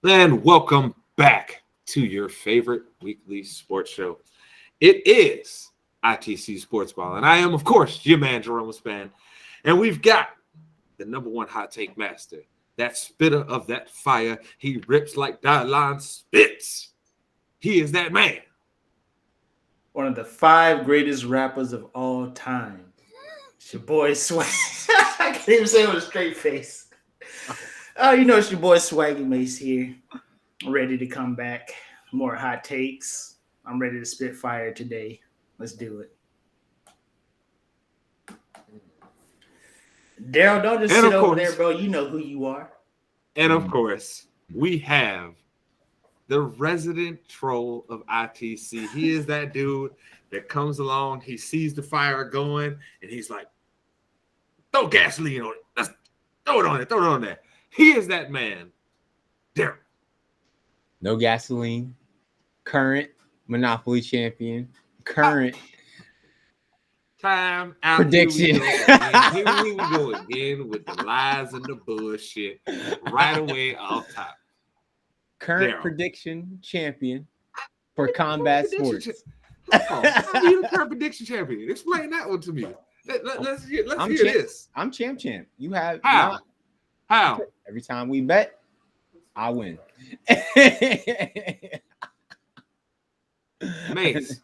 And welcome back to your favorite weekly sports show. It is ITC Sportsball, and I am, of course, your man, Jerome Span. And we've got the number one hot take master, that spitter of that fire. He rips like Dylon spits. He is that man. One of the 5 greatest rappers of all time. It's your boy Swag. I can't even say it with a straight face. Oh, it's your boy Swaggy Mace here. Ready to come back. More hot takes. I'm ready to spit fire today. Let's do it. Daryl, don't just sit over there, bro. You know who you are. And of course, we have the resident troll of ITC. He is that dude that comes along, he sees the fire going, and he's like, throw gasoline on it. Let's throw it on there. He is that man, Daryl. No gasoline. Current Monopoly champion. Current time out. Prediction. Here we go again with the lies and the bullshit right away off top. Current Daryl. Prediction champion for combat sports. How are you the current prediction champion? Explain that one to me. Let's hear this. I'm champ. You have How? How? Every time we bet, I win. Mace,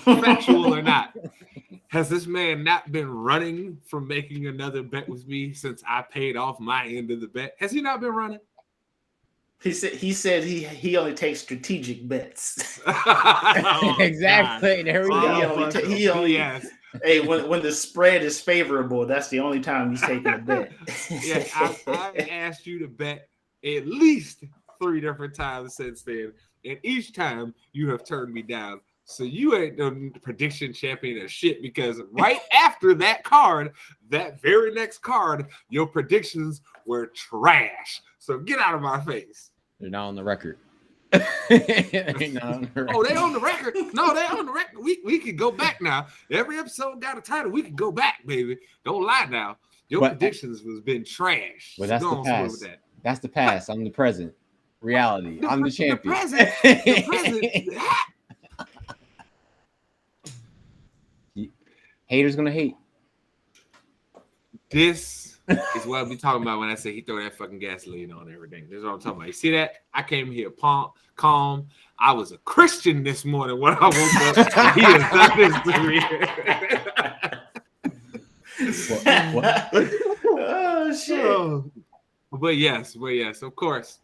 factual or not, has this man not been running from making another bet with me since I paid off my end of the bet? Has he not been running? He said he only takes strategic bets. Exactly. God. There we go. He only hey, when the spread is favorable, that's the only time he's taking a bet. Yeah, I asked you to bet at least 3 different times since then, and each time you have turned me down. So you ain't the prediction champion of shit, because right after that card, that very next card, your predictions were trash. So get out of my face. They're not on the record. Oh, they on the record? No, they on the record. We can go back now. Every episode got a title. We can go back, baby. Don't lie now. Your predictions has been trash. Well, that's the past. That's the past. I'm the present. Reality. I'm the champion. The present. Haters gonna hate. This is what I be talking about when I say he throw that fucking gasoline on everything. This is what I'm talking about. You see that? I came here calm. I was a Christian this morning when I woke up. And he has done this to me. What? Oh shit! But yes, of course,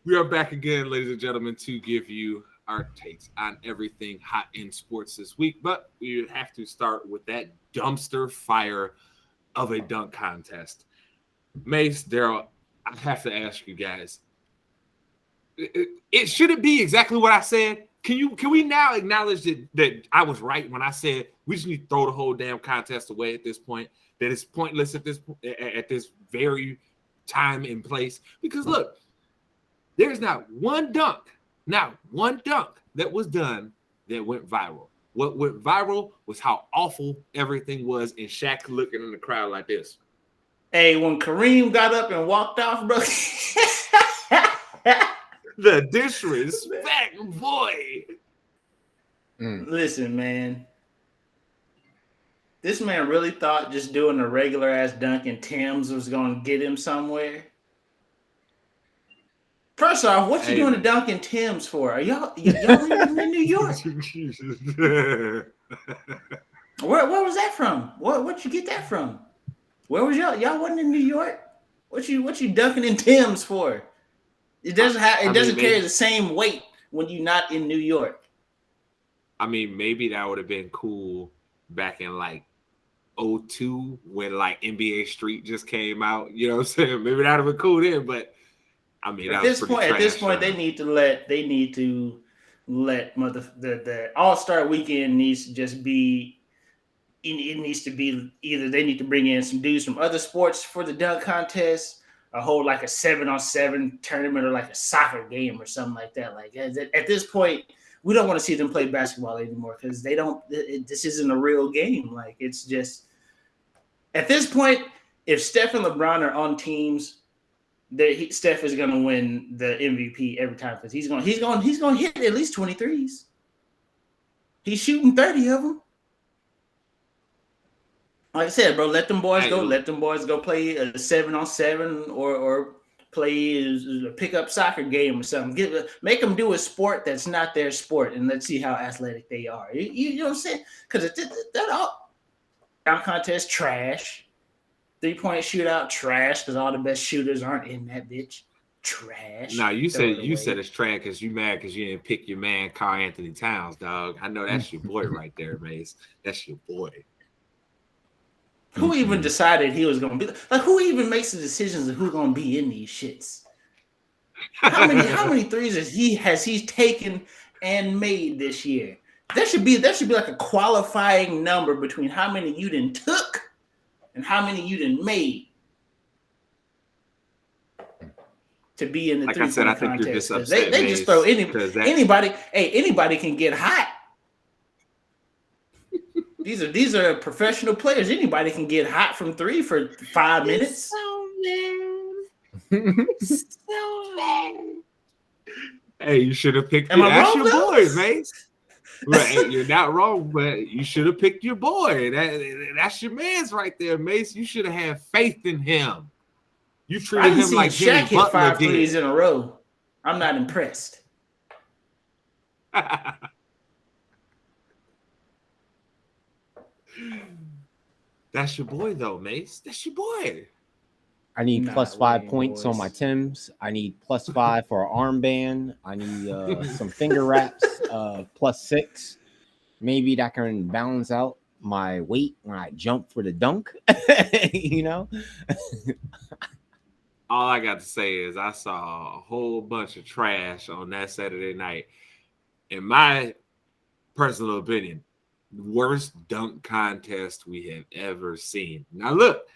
we are back again, ladies and gentlemen, to give you our takes on everything hot in sports this week. But we have to start with that dumpster fire of a dunk contest. Mace, Daryl, I have to ask you guys, it should it be exactly what I said? Can we now acknowledge that I was right when I said we just need to throw the whole damn contest away at this point, that it's pointless at this very time and place? Because look, there's not one dunk that was done that went viral. What went viral was how awful everything was, and Shaq looking in the crowd like this. Hey, when Kareem got up and walked off, bro. The disrespect, boy. Listen, man. This man really thought just doing a regular ass dunk in Tim's was going to get him somewhere. First off, what you doing a dunk in Tim's for? Are y'all living in New York? Where was that from? Where'd you get that from? Where was y'all? Y'all wasn't in New York? What you dunking in Tim's for? It doesn't carry the same weight when you're not in New York. I mean, maybe that would have been cool back in like 2002 when like NBA Street just came out. You know what I'm saying? Maybe that would have been cool then, but I mean, at this point, they need to let the All-Star weekend needs to just be. It needs to be either they need to bring in some dudes from other sports for the dunk contest, or hold like a 7-on-7 tournament, or like a soccer game or something like that. Like at this point, we don't want to see them play basketball anymore because they don't. This isn't a real game. Like it's just at this point, if Steph and LeBron are on teams, Steph is gonna win the MVP every time because he's gonna hit at least 23s. He's shooting 30 of them. Like I said, bro, let them boys go. Let them boys go play a 7-on-7 or play a pickup soccer game or something. Make them do a sport that's not their sport, and let's see how athletic they are. You know what I'm saying? Because that all dunk contest trash, 3-point shootout trash because all the best shooters aren't in that bitch. Trash. Nah, you said it's trash because you mad because you didn't pick your man Karl Anthony Towns, dog. I know that's your boy right there, Mace. That's your boy. Who even decided he was going to be like? Who even makes the decisions of who's going to be in these shits? How many threes has he taken and made this year? There should be like a qualifying number between how many you done took and how many you done made to be in the like I said, I think you're just upset. They just throw anybody. Hey, anybody can get hot. These are professional players. Anybody can get hot from 3 for 5 minutes. So bad. Hey, you should have picked. That's your boy, Mace. Right, you're not wrong, but you should have picked your boy. That's your man's right there, Mace. You should have had faith in him. You treated him like Shaq hit 5 threes in a row. I'm not impressed. That's your boy, though, Mace. That's your boy. I need +5 points on my Timbs. I need +5 for an armband. I need some finger wraps, +6. Maybe that can balance out my weight when I jump for the dunk. You know? All I got to say is I saw a whole bunch of trash on that Saturday night. In my personal opinion, worst dunk contest we have ever seen. Now, look,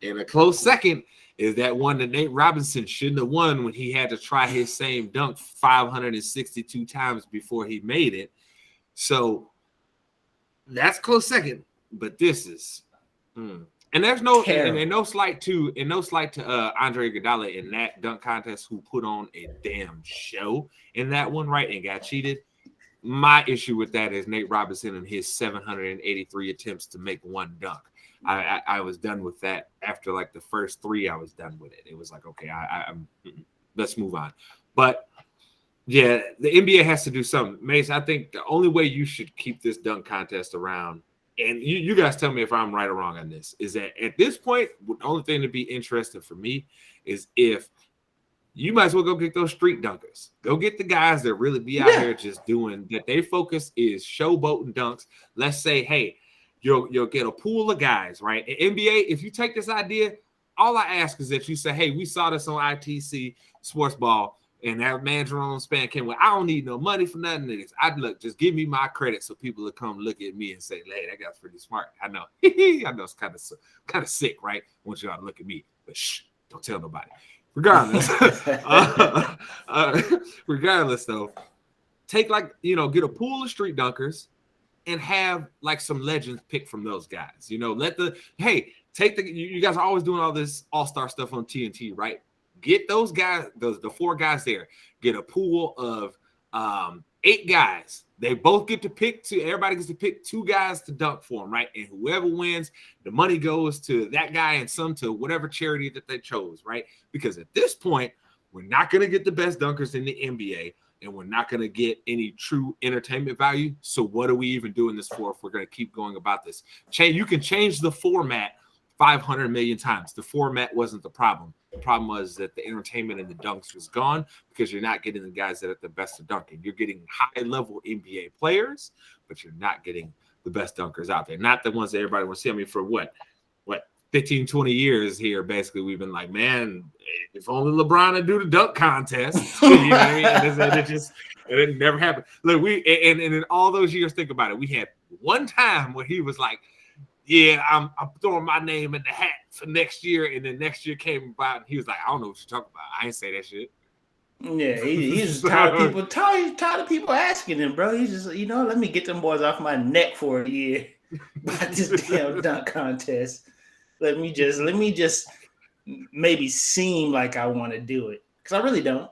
in a close second is that one that Nate Robinson shouldn't have won when he had to try his same dunk 562 times before he made it. So that's close second. But this is, and there's no and no slight to Andre Iguodala in that dunk contest who put on a damn show in that one, right, and got cheated. My issue with that is Nate Robinson and his 783 attempts to make one dunk. I was done with that after like the first 3. I was done with it. It was like, okay, let's move on. But yeah, the NBA has to do something. Mace, I think the only way you should keep this dunk contest around, and you guys tell me if I'm right or wrong on this, is that at this point, the only thing to be interesting for me is if you might as well go get those street dunkers. Go get the guys that really be out here just doing that. Their focus is showboating dunks. Let's say, hey, you'll get a pool of guys, right? At NBA, if you take this idea, all I ask is that you say, hey, we saw this on ITC Sportsball, and that man Jerome Span came with, I don't need no money for nothing of this. Look, just give me my credit so people will come look at me and say, hey, that guy's pretty smart. I know. I know it's kind of sick, right? I want you all to look at me, but shh, don't tell nobody. Regardless, regardless though, take get a pool of street dunkers and have like some legends pick from those guys. You guys are always doing all this all-star stuff on TNT, right? Get those guys, the 4 guys there. Get a pool of 8 guys. They both get to pick everybody gets to pick 2 guys to dunk for them, right? And whoever wins, the money goes to that guy and some to whatever charity that they chose, right? Because at this point, we're not going to get the best dunkers in the NBA, and we're not going to get any true entertainment value. So what are we even doing this for if we're going to keep going about this? You can change the format 500 million times. The format wasn't the problem. The problem was that the entertainment in the dunks was gone because you're not getting the guys that are the best at dunking. You're getting high-level NBA players, but you're not getting the best dunkers out there. Not the ones that everybody wants to see. I mean, for what 15, 20 years here, basically, we've been like, man, if only LeBron would do the dunk contest. You know what I mean? And it never happened. Look, and in all those years, think about it. We had one time where he was like, yeah, I'm throwing my name in the hat for next year. And then next year came about and he was like, I don't know what you're talking about. I ain't say that shit. Yeah, he's tired of people asking him, bro. He's just, let me get them boys off my neck for a year about this damn dunk contest. Let me just maybe seem like I want to do it because I really don't.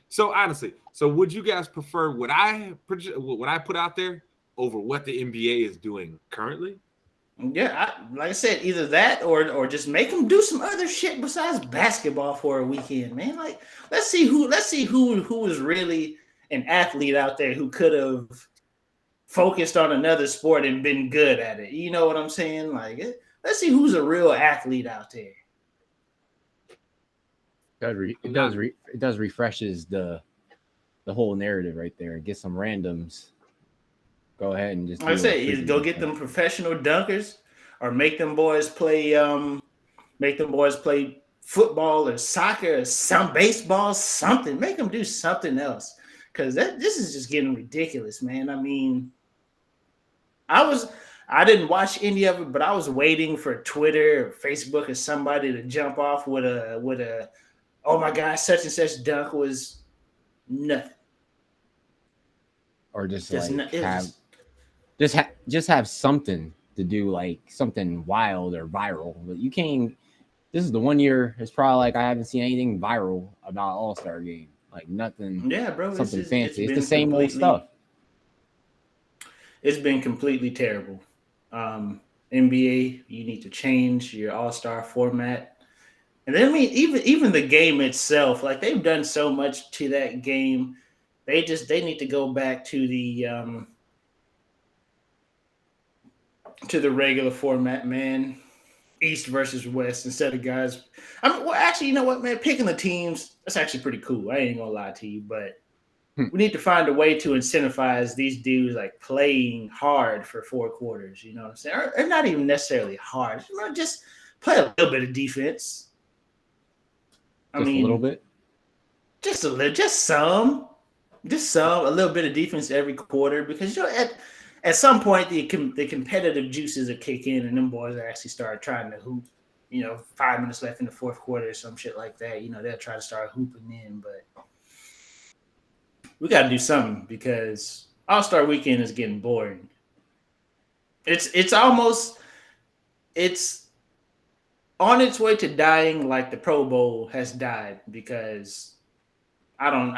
So honestly, would you guys prefer what I put out there over what the NBA is doing currently? Yeah, like I said, either that or just make them do some other shit besides basketball for a weekend, man. Like, let's see who is really an athlete out there who could have focused on another sport and been good at it. You know what I'm saying? Like, let's see who's a real athlete out there. It does refreshes the whole narrative right there. Get some randoms. Go ahead and just. Like I say, either go get them professional dunkers, or make them boys play football or soccer or some baseball, something. Make them do something else, because this is just getting ridiculous, man. I mean, I didn't watch any of it, but I was waiting for Twitter or Facebook or somebody to jump off with a oh my God, such and such dunk was nothing. Or just have something to do, like something wild or viral. But you can't. This is the one year. It's probably like I haven't seen anything viral about All-Star game. Like nothing. Yeah, bro. Something fancy. It's the same old stuff. It's been completely terrible. NBA, you need to change your All-Star format. And then I mean, even the game itself, like they've done so much to that game. They need to go back to the regular format, man. East versus West instead of guys. I mean, well, actually, you know what, man? Picking the teams, that's actually pretty cool. I ain't gonna lie to you, but we need to find a way to incentivize these dudes like playing hard for 4 quarters. You know what I'm saying? Or not even necessarily hard. You know, just play a little bit of defense. A little bit. Just a little bit of defense every quarter, because you know at some point the competitive juices will kick in and them boys will actually start trying to hoop. You know, 5 minutes left in the 4th quarter or some shit like that. You know, they'll try to start hooping in, but we got to do something because All-Star Weekend is getting boring. It's on its way to dying like the Pro Bowl has died, because when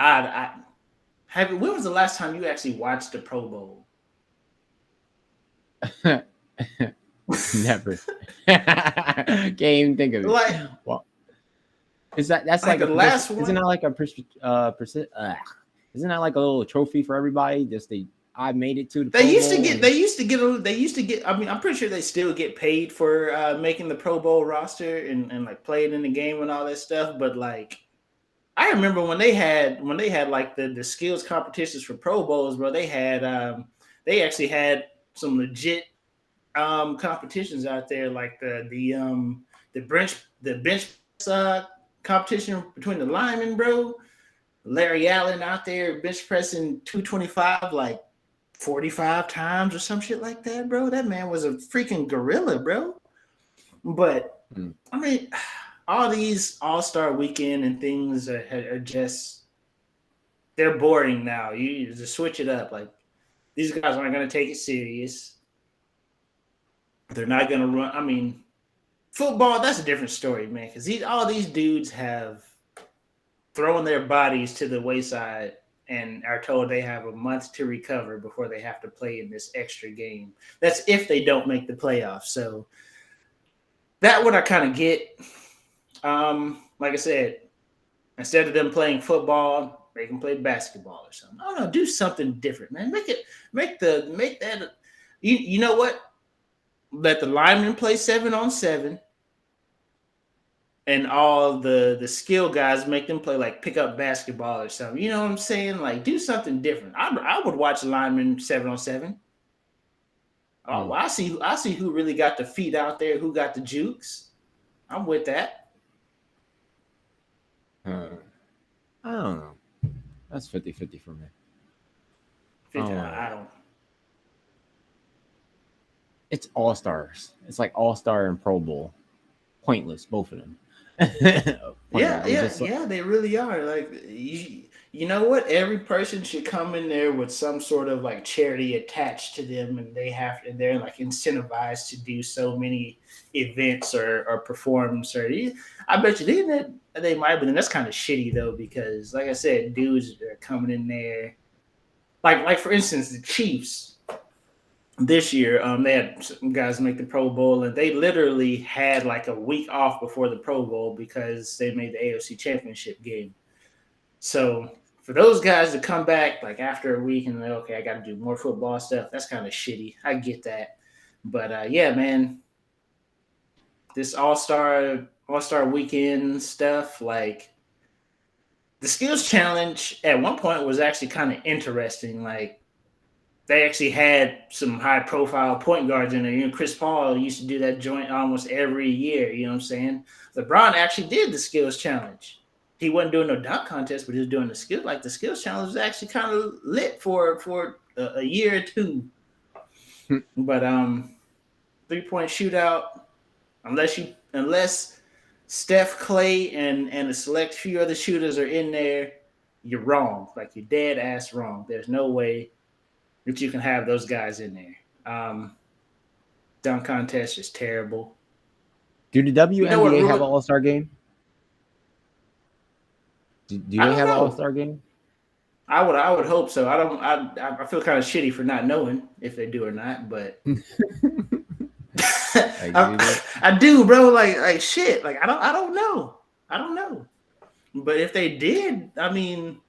was the last time you actually watched the Pro Bowl? Never. Can't even think of it. Like, well, that's like the last one? Isn't that like isn't that like a little trophy for everybody? I made it to the. They used to get. I mean, I'm pretty sure they still get paid for making the Pro Bowl roster and like playing in the game and all that stuff. But like, I remember when they had like the skills competitions for Pro Bowls, bro. They actually had some legit competitions out there, like the bench competition between the linemen, bro. Larry Allen out there bench pressing 225 like 45 times or some shit like that, bro. That man was a freaking gorilla, bro. But I mean, all these All-Star Weekend and things are just, they're boring now. You just switch it up. Like, these guys aren't going to take it serious. They're not going to run. I mean, football, that's a different story, man, because all these dudes have thrown their bodies to the wayside and are told they have a month to recover before they have to play in this extra game. That's if they don't make the playoffs. So that one I kind of get. Like I said, instead of them playing football, they can play basketball or something. I don't know, do something different, man. Make that. You know what? Let the linemen play 7-on-7. And all the skill guys, make them play like pickup basketball or something. You know what I'm saying? Like, do something different. I would watch linemen 7-on-7. Oh, I see who really got the feet out there, who got the jukes. I'm with that. I don't know. That's 50-50 for me. 50, I don't. It's All-Stars. It's like All-Star and Pro Bowl. Pointless, both of them. Yeah, they really are. Like, you You know what? Every person should come in there with some sort of like charity attached to them, and they're like incentivized to do so many events or performs. I bet you they might, but then that's kind of shitty though, because like I said, dudes are coming in there. Like for instance, the Chiefs this year, they had some guys make the Pro Bowl, and they literally had like a week off before the Pro Bowl because they made the AFC Championship game. So for those guys to come back like after a week and like, okay, I got to do more football stuff, that's kind of shitty. I get that, but yeah, man, this All-Star weekend stuff, like the skills challenge at one point was actually kind of interesting. Like they actually had some high-profile point guards in there. You know, Chris Paul used to do that joint almost every year. You know what I'm saying? LeBron actually did the skills challenge. He wasn't doing no dunk contest, but he was doing the skill. Like the skills challenge was actually kind of lit for a year or two. But 3-point shootout, unless Steph, Clay, and a select few other shooters are in there, you're wrong. Like you're dead ass wrong. There's no way that you can have those guys in there. Dunk contest is terrible. Do the WNBA have an All-Star game? Do they have an All-Star game? I would hope so. I feel kind of shitty for not knowing if they do or not, but I do, bro. Like shit. Like I don't know. But if they did, I mean,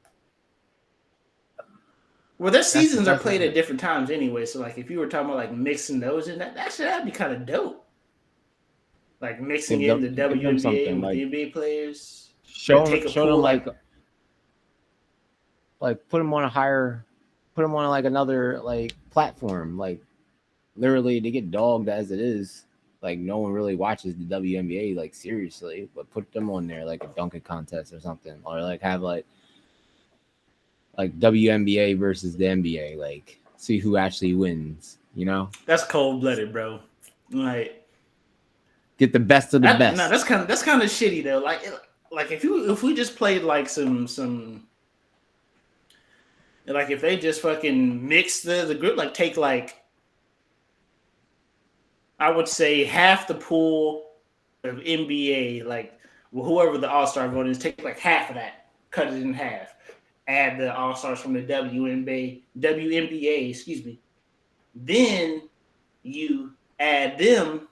well, their seasons are played at different times anyway. So like if you were talking about like mixing those in, that'd be kind of dope. Like mixing in the WNBA with the NBA players. Show them like put them on like another like platform. Like literally they get dogged as it is. Like no one really watches the WNBA like seriously, but put them on there like a dunking contest or something, or like have like WNBA versus the NBA, like see who actually wins. You know, that's cold-blooded, bro. Like get the best of the best. No, that's kind of shitty though. Like if we just played like some like if they just fucking mix the group, like take like I would say half the pool of NBA, like whoever the All-Star vote is, take like half of that, cut it in half, add the All-Stars from the WNBA, excuse me. Then you add them,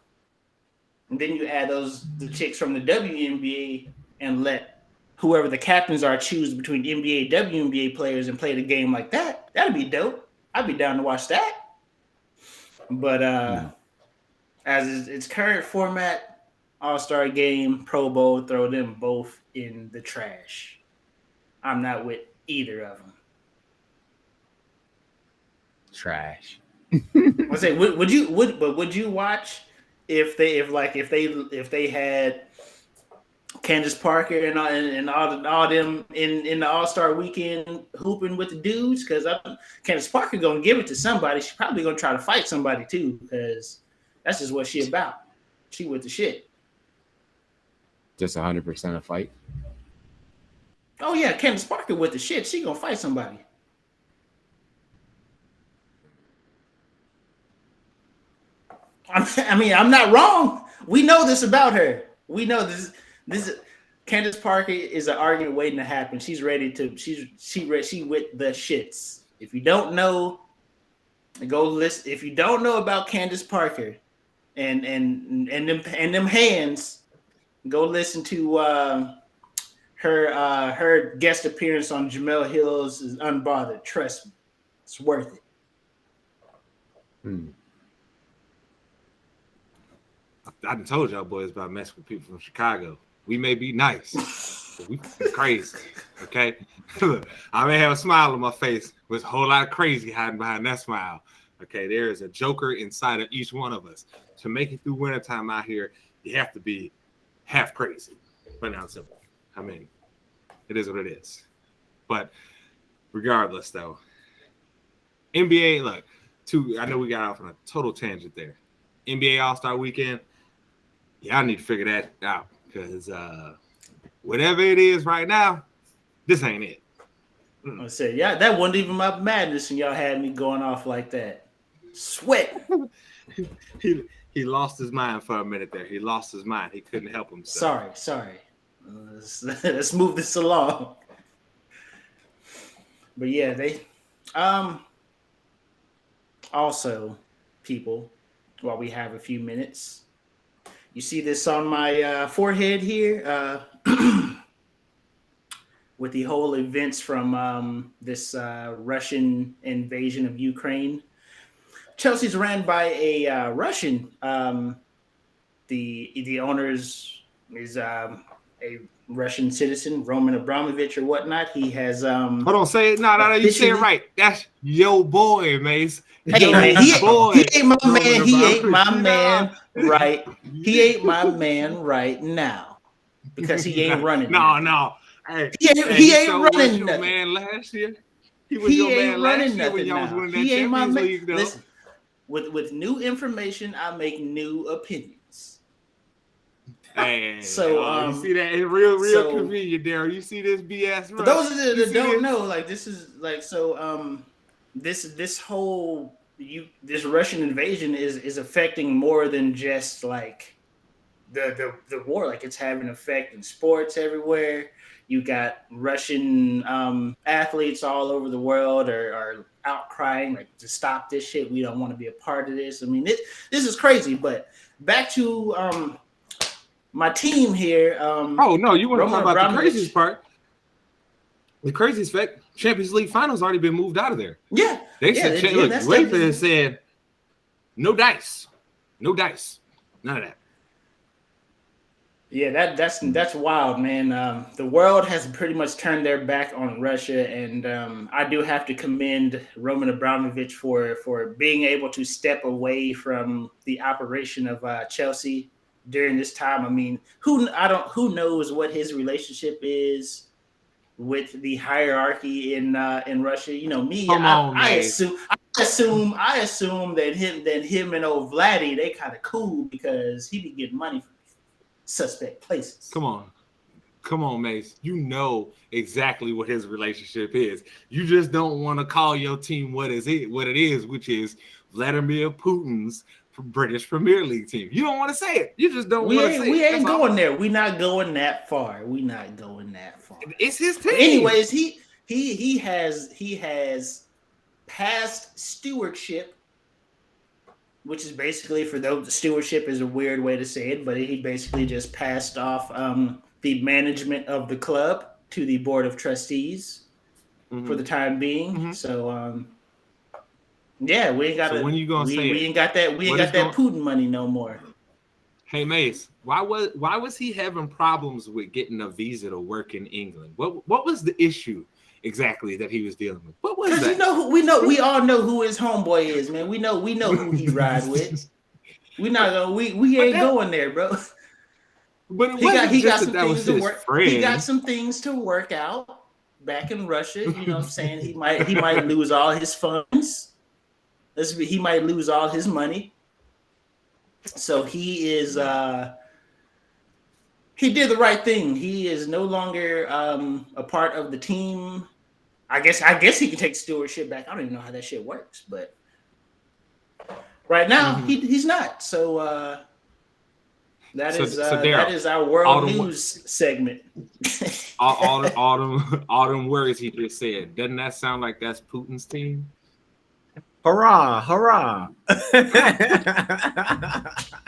and then you add the chicks from the WNBA and let whoever the captains are choose between NBA, WNBA players and play the game like that. That'd be dope. I'd be down to watch that. But as its current format, All-Star Game, Pro Bowl, throw them both in the trash. I'm not with either of them. Trash. I say, would you watch if they had Candace Parker and all them in the All-Star weekend hooping with the dudes? Because Candace Parker gonna give it to somebody. She's probably gonna try to fight somebody too, because that's just what she about. She with the shit. Just 100% a fight. Oh yeah, Candace Parker with the shit. She gonna fight somebody. I mean, I'm not wrong. We know this about her. We know this. Candace Parker is an argument waiting to happen. She's ready to. She with the shits. If you don't know, go listen. If you don't know about Candace Parker, and them hands, go listen to her guest appearance on Jemele Hill's Unbothered. Trust me, it's worth it. I done told y'all boys about messing with people from Chicago. We may be nice, but we crazy. Okay, I may have a smile on my face with a whole lot of crazy hiding behind that smile. Okay, there is a joker inside of each one of us. To make it through wintertime out here, you have to be half crazy, but not simple. I mean, it is what it is. But regardless, though, NBA. Look, I know we got off on a total tangent there. NBA All-Star Weekend. Y'all need to figure that out, because whatever it is right now, this ain't it. I said, yeah, that wasn't even my madness, and y'all had me going off like that. Sweat. He lost his mind for a minute there. He lost his mind. He couldn't help himself. Sorry. Let's move this along. But yeah, they also, people, while we have a few minutes, you see this on my forehead here with the whole events from this Russian invasion of Ukraine. Chelsea's ran by a Russian. The owners is a Russian citizen, Roman Abramovich or whatnot. He has Hold on, say it. No, you say it right. That's your boy, Mace. Hey man, he ain't my man. He ain't my man right. He ain't my man right now because he ain't running. No. Hey, he ain't running. Your man last year. He was your man last year when y'all was winning that Champions League. Though. Listen, with new information, I make new opinions. Hey, so you see that? It's real convenient, Daryl. You see this BS? For those that don't know, like this is like so. This whole this Russian invasion is affecting more than just like the war. Like it's having an effect in sports everywhere. You got Russian athletes all over the world are outcrying like to stop this shit. We don't want to be a part of this. I mean, this is crazy. But back to my team here. Oh no, you want to talk about the craziest part? The craziest fact: Champions League finals already been moved out of there. Yeah, they said. UEFA said no dice, none of that. Yeah, that's wild, man. The world has pretty much turned their back on Russia, and I do have to commend Roman Abramovich for being able to step away from the operation of Chelsea during this time. I mean, who knows what his relationship is with the hierarchy in Russia? You know me. I assume that him and old Vladdy, they kind of cool because he be getting money from suspect places. Come on, Mace. You know exactly what his relationship is. You just don't want to call your team what it is, which is Vladimir Putin's British Premier League team. You don't want to say it. You just don't want to say it. We ain't going there. We're not going that far. It's his team. Anyways, he has past stewardship, which is basically, for those, stewardship is a weird way to say it, but he basically just passed off the management of the club to the board of trustees for the time being. Mm-hmm. So, yeah, we ain't got. So when you gonna say we ain't got that? We ain't got that Putin money no more. Hey Mace, why was he having problems with getting a visa to work in England? What was the issue exactly that he was dealing with? What was that? We all know who his homeboy is, man. We know who he ride with. We ain't going there, bro. But he got some things to work. He got some things to work out back in Russia. You know what I'm saying? He might lose all his funds. He might lose all his money. So he is he did the right thing. He is no longer a part of the team. I guess he can take stewardship back. I don't even know how that shit works, but right now he's not. So that is our world news segment. all them words he just said. Doesn't that sound like that's Putin's team? Hurrah, hurrah.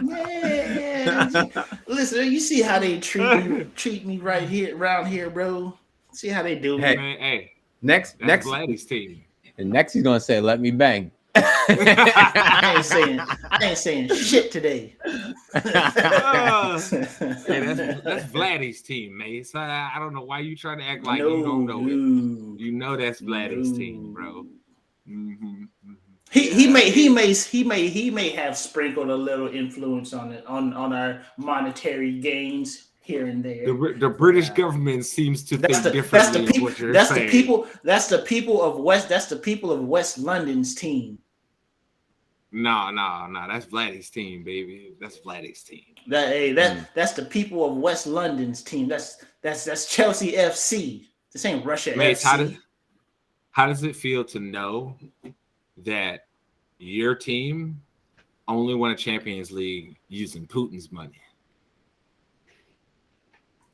Yeah. Listen, you see how they treat me right here around here, bro. See how they do me. Hey, man, hey. Next Vladdy's team. And next he's gonna say, let me bang. I ain't saying shit today. Hey, that's Vladdy's team, man. So I don't know why you trying to act like you don't know it. You know that's Vladdy's team, bro. Mm-hmm. He may have sprinkled a little influence on our monetary gains here and there. The British government seems to think differently of what you're saying. That's the people of West London's team. No, that's Vladdy's team, baby. That's Vladdy's team. That's the people of West London's team. That's Chelsea FC. This ain't Russia FC. How does it feel to know that your team only won a Champions League using Putin's money?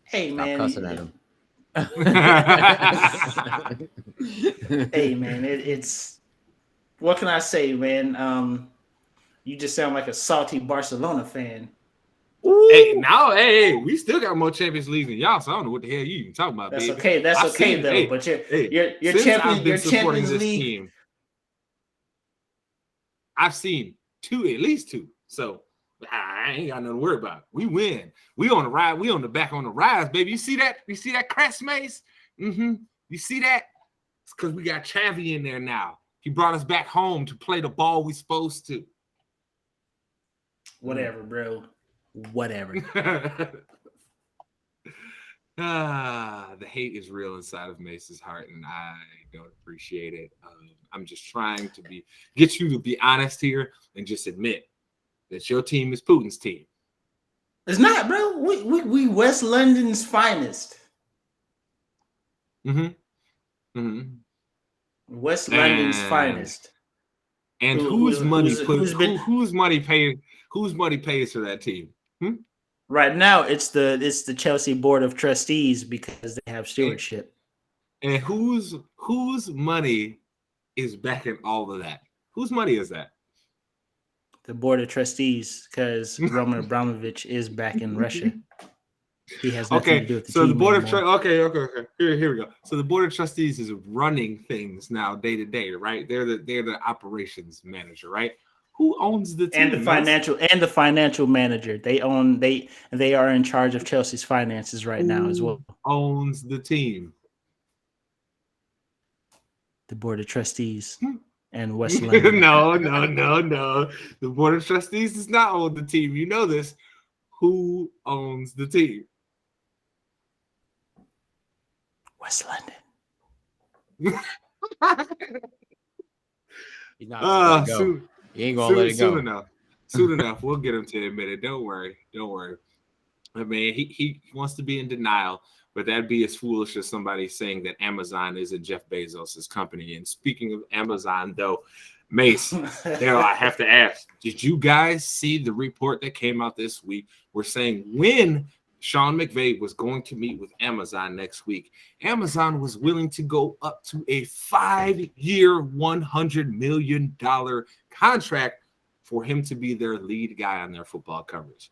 Hey, Stop man. cussing at him. Hey, man. It's what can I say, man? You just sound like a salty Barcelona fan. Hey, we still got more Champions Leagues than y'all, so I don't know what the hell you even talking about, That's baby. okay. That's okay, though. But your Champions League team, I've seen at least two. So I ain't got nothing to worry about. We win. We on the ride. We on the back on the rise, baby. You see that? You see that crest mace? Mm-hmm. You see that? It's because we got Chavi in there now. He brought us back home to play the ball we supposed to. Whatever, bro. Whatever. The hate is real inside of Mace's heart, and I don't appreciate it. I'm just trying to get you to be honest here and just admit that your team is Putin's team. It's not, bro. We West London's finest. West London's finest. And whose money pays for that team? Right now, it's the Chelsea Board of Trustees because they have stewardship. And whose money is backing all of that? Whose money is that? The Board of Trustees, because Roman Abramovich is back in Russia. He has nothing to do with the team the Board anymore. of okay. Here we go. So the Board of Trustees is running things now day to day, right? They're the operations manager, right? Who owns the team? And the financial manager. They are in charge of Chelsea's finances right now as well. Owns the team? The Board of Trustees and West London. No. The Board of Trustees does not own the team. You know this. Who owns the team? West London. He's not gonna let it go. He ain't gonna let it go. Soon enough, we'll get him to admit it. Don't worry. I mean, he wants to be in denial, but that'd be as foolish as somebody saying that Amazon isn't Jeff Bezos' company. And speaking of Amazon, though, Mace, there I have to ask: did you guys see the report that came out this week? We're saying when Sean McVay was going to meet with Amazon next week, Amazon was willing to go up to a 5-year, $100 million contract for him to be their lead guy on their football coverage.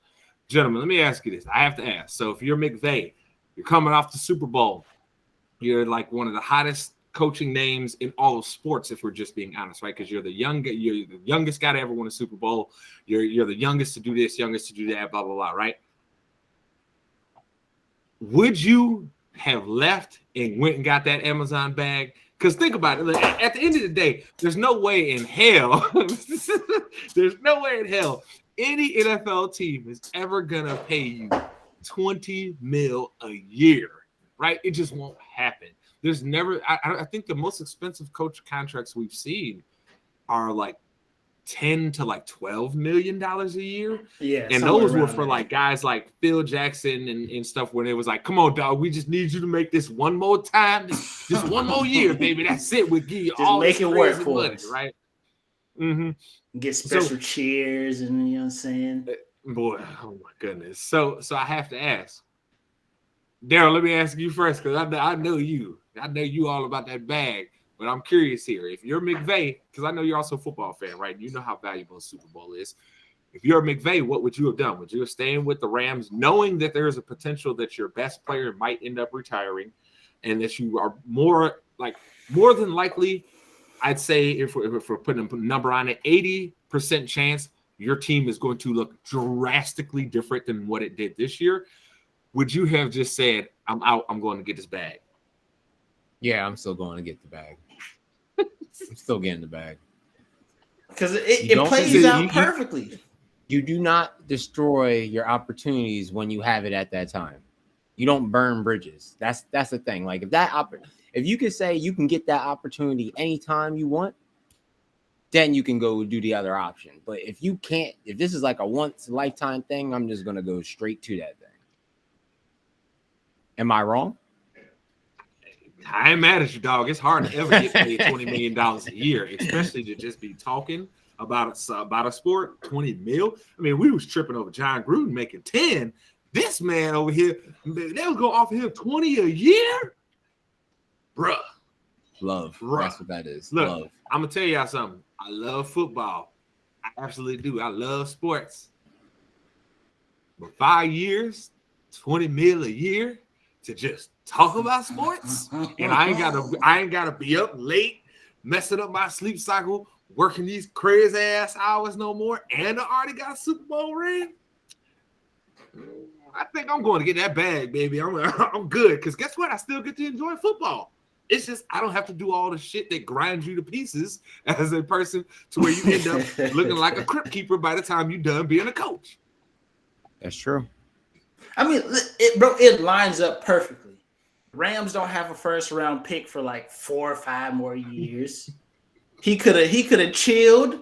Gentlemen, let me ask you this. I have to ask. So if you're McVay, you're coming off the Super Bowl, you're like one of the hottest coaching names in all of sports, if we're just being honest, right? Because you're the youngest guy to ever win a Super Bowl. You're the youngest to do this, youngest to do that, blah, blah, blah, right? Would you have left and went and got that Amazon bag? Because think about it. At the end of the day, there's no way in hell any NFL team is ever going to pay you $20 million a year, right? It just won't happen. There's never – I think the most expensive coach contracts we've seen are like $10 to like $12 million a year. Yeah. And those were for like guys like Phil Jackson and stuff when it was like, come on, dog, we just need you to make this one more time, just one more year, baby. That's it. We'll give you all make it work for money, us. Right? Mm-hmm. Get special cheers and you know what I'm saying? Boy, oh my goodness. So I have to ask. Daryl, let me ask you first because I know you. I know you all about that bag. But I'm curious here. If you're McVay, because I know you're also a football fan, right? You know how valuable a Super Bowl is. If you're McVay, what would you have done? Would you have stayed with the Rams, knowing that there is a potential that your best player might end up retiring, and that you are more than likely, I'd say if we're putting a number on it, 80% chance your team is going to look drastically different than what it did this year. Would you have just said, I'm out, I'm going to get this bag? Yeah, I'm still going to get the bag. I'm still getting the bag. Because it plays out perfectly. You do not destroy your opportunities when you have it at that time. You don't burn bridges. That's the thing. Like if you could say you can get that opportunity anytime you want, then you can go do the other option. But if you can't, if this is like a once lifetime thing, I'm just gonna go straight to that thing. Am I wrong? I ain't mad at you, dog. It's hard to ever get paid $20 million a year, especially to just be talking about a sport. 20 mil. I mean, we was tripping over John Gruden making 10. This man over here, they was gonna offer him 20 a year, bruh. Love. That's what that is. Look, love. I'm gonna tell y'all something. I love football. I absolutely do. I love sports. But 5 years, 20 mil a year to just talk about sports, and I ain't gotta be up late, messing up my sleep cycle, working these crazy ass hours no more, and I already got a Super Bowl ring. I think I'm going to get that bag, baby. I'm good, because guess what? I still get to enjoy football. It's just I don't have to do all the shit that grinds you to pieces as a person to where you end up looking like a crypt keeper by the time you're done being a coach. That's true. I mean, it lines up perfectly. Rams don't have a first round pick for like 4 or 5 more years. He could have chilled,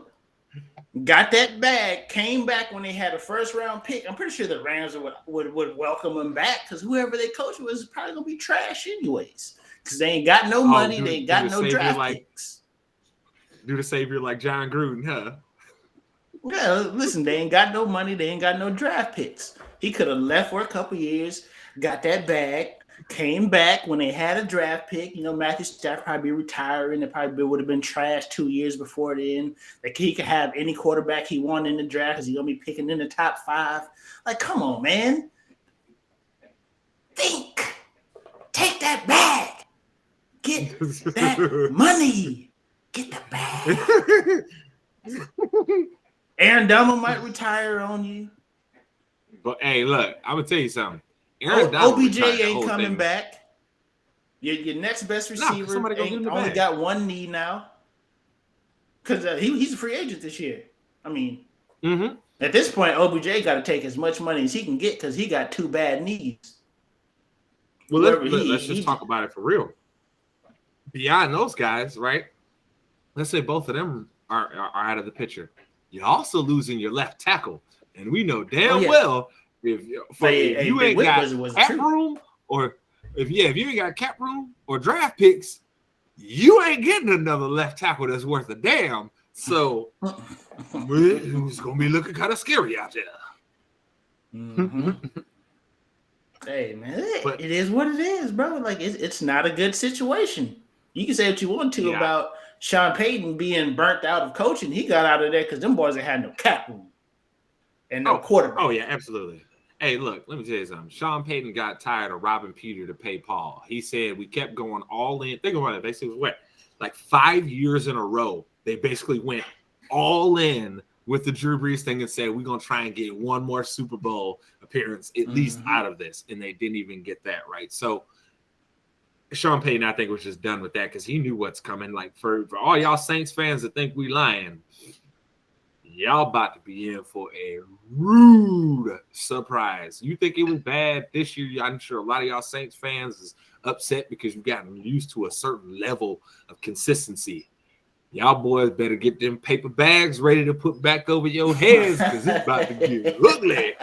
got that bag, came back when they had a first round pick. I'm pretty sure the Rams would welcome him back because whoever they coach was probably gonna be trash anyways. Because they ain't got no money, they ain't got no draft picks. Do the savior like John Gruden, huh? Yeah, listen, they ain't got no money, they ain't got no draft picks. He could have left for a couple years, got that bag, came back when they had a draft pick. You know, Matthew Stafford probably be retiring. It probably would have been trash 2 years before then. Like he could have any quarterback he wanted in the draft because he's gonna be picking in the top 5. Like, come on, man. Think. Take that bag. Get that money. Get the bag. Aaron Donald might retire on you. But hey, look, I'm gonna tell you something. OBJ ain't coming back. Your next best receiver only got one knee now. Because he's a free agent this year. I mean, at this point, OBJ got to take as much money as he can get because he got 2 bad knees. Well, let's just talk about it for real. Beyond those guys, right? Let's say both of them are out of the picture. You're also losing your left tackle, and we know damn well if you ain't got cap room, or if you ain't got cap room or draft picks, you ain't getting another left tackle that's worth a damn. So it's gonna be looking kind of scary out there. Mm-hmm. Hey man, it is what it is, bro. Like it's not a good situation. You can say what you want to about Sean Payton being burnt out of coaching. He got out of there because them boys ain't had no cap room and no quarterback. Oh yeah, absolutely. Hey, look, let me tell you something. Sean Payton got tired of robbing Peter to pay Paul. He said we kept going all in. Think about it. They said what, like 5 years in a row. They basically went all in with the Drew Brees thing and said we're gonna try and get one more Super Bowl appearance at least out of this, and they didn't even get that right. So Sean Payton, I think, was just done with that because he knew what's coming. Like for all y'all Saints fans that think we lying, y'all about to be in for a rude surprise. You think it was bad this year? I'm sure a lot of y'all Saints fans is upset because you've gotten used to a certain level of consistency. Y'all boys better get them paper bags ready to put back over your heads because it's about to get ugly.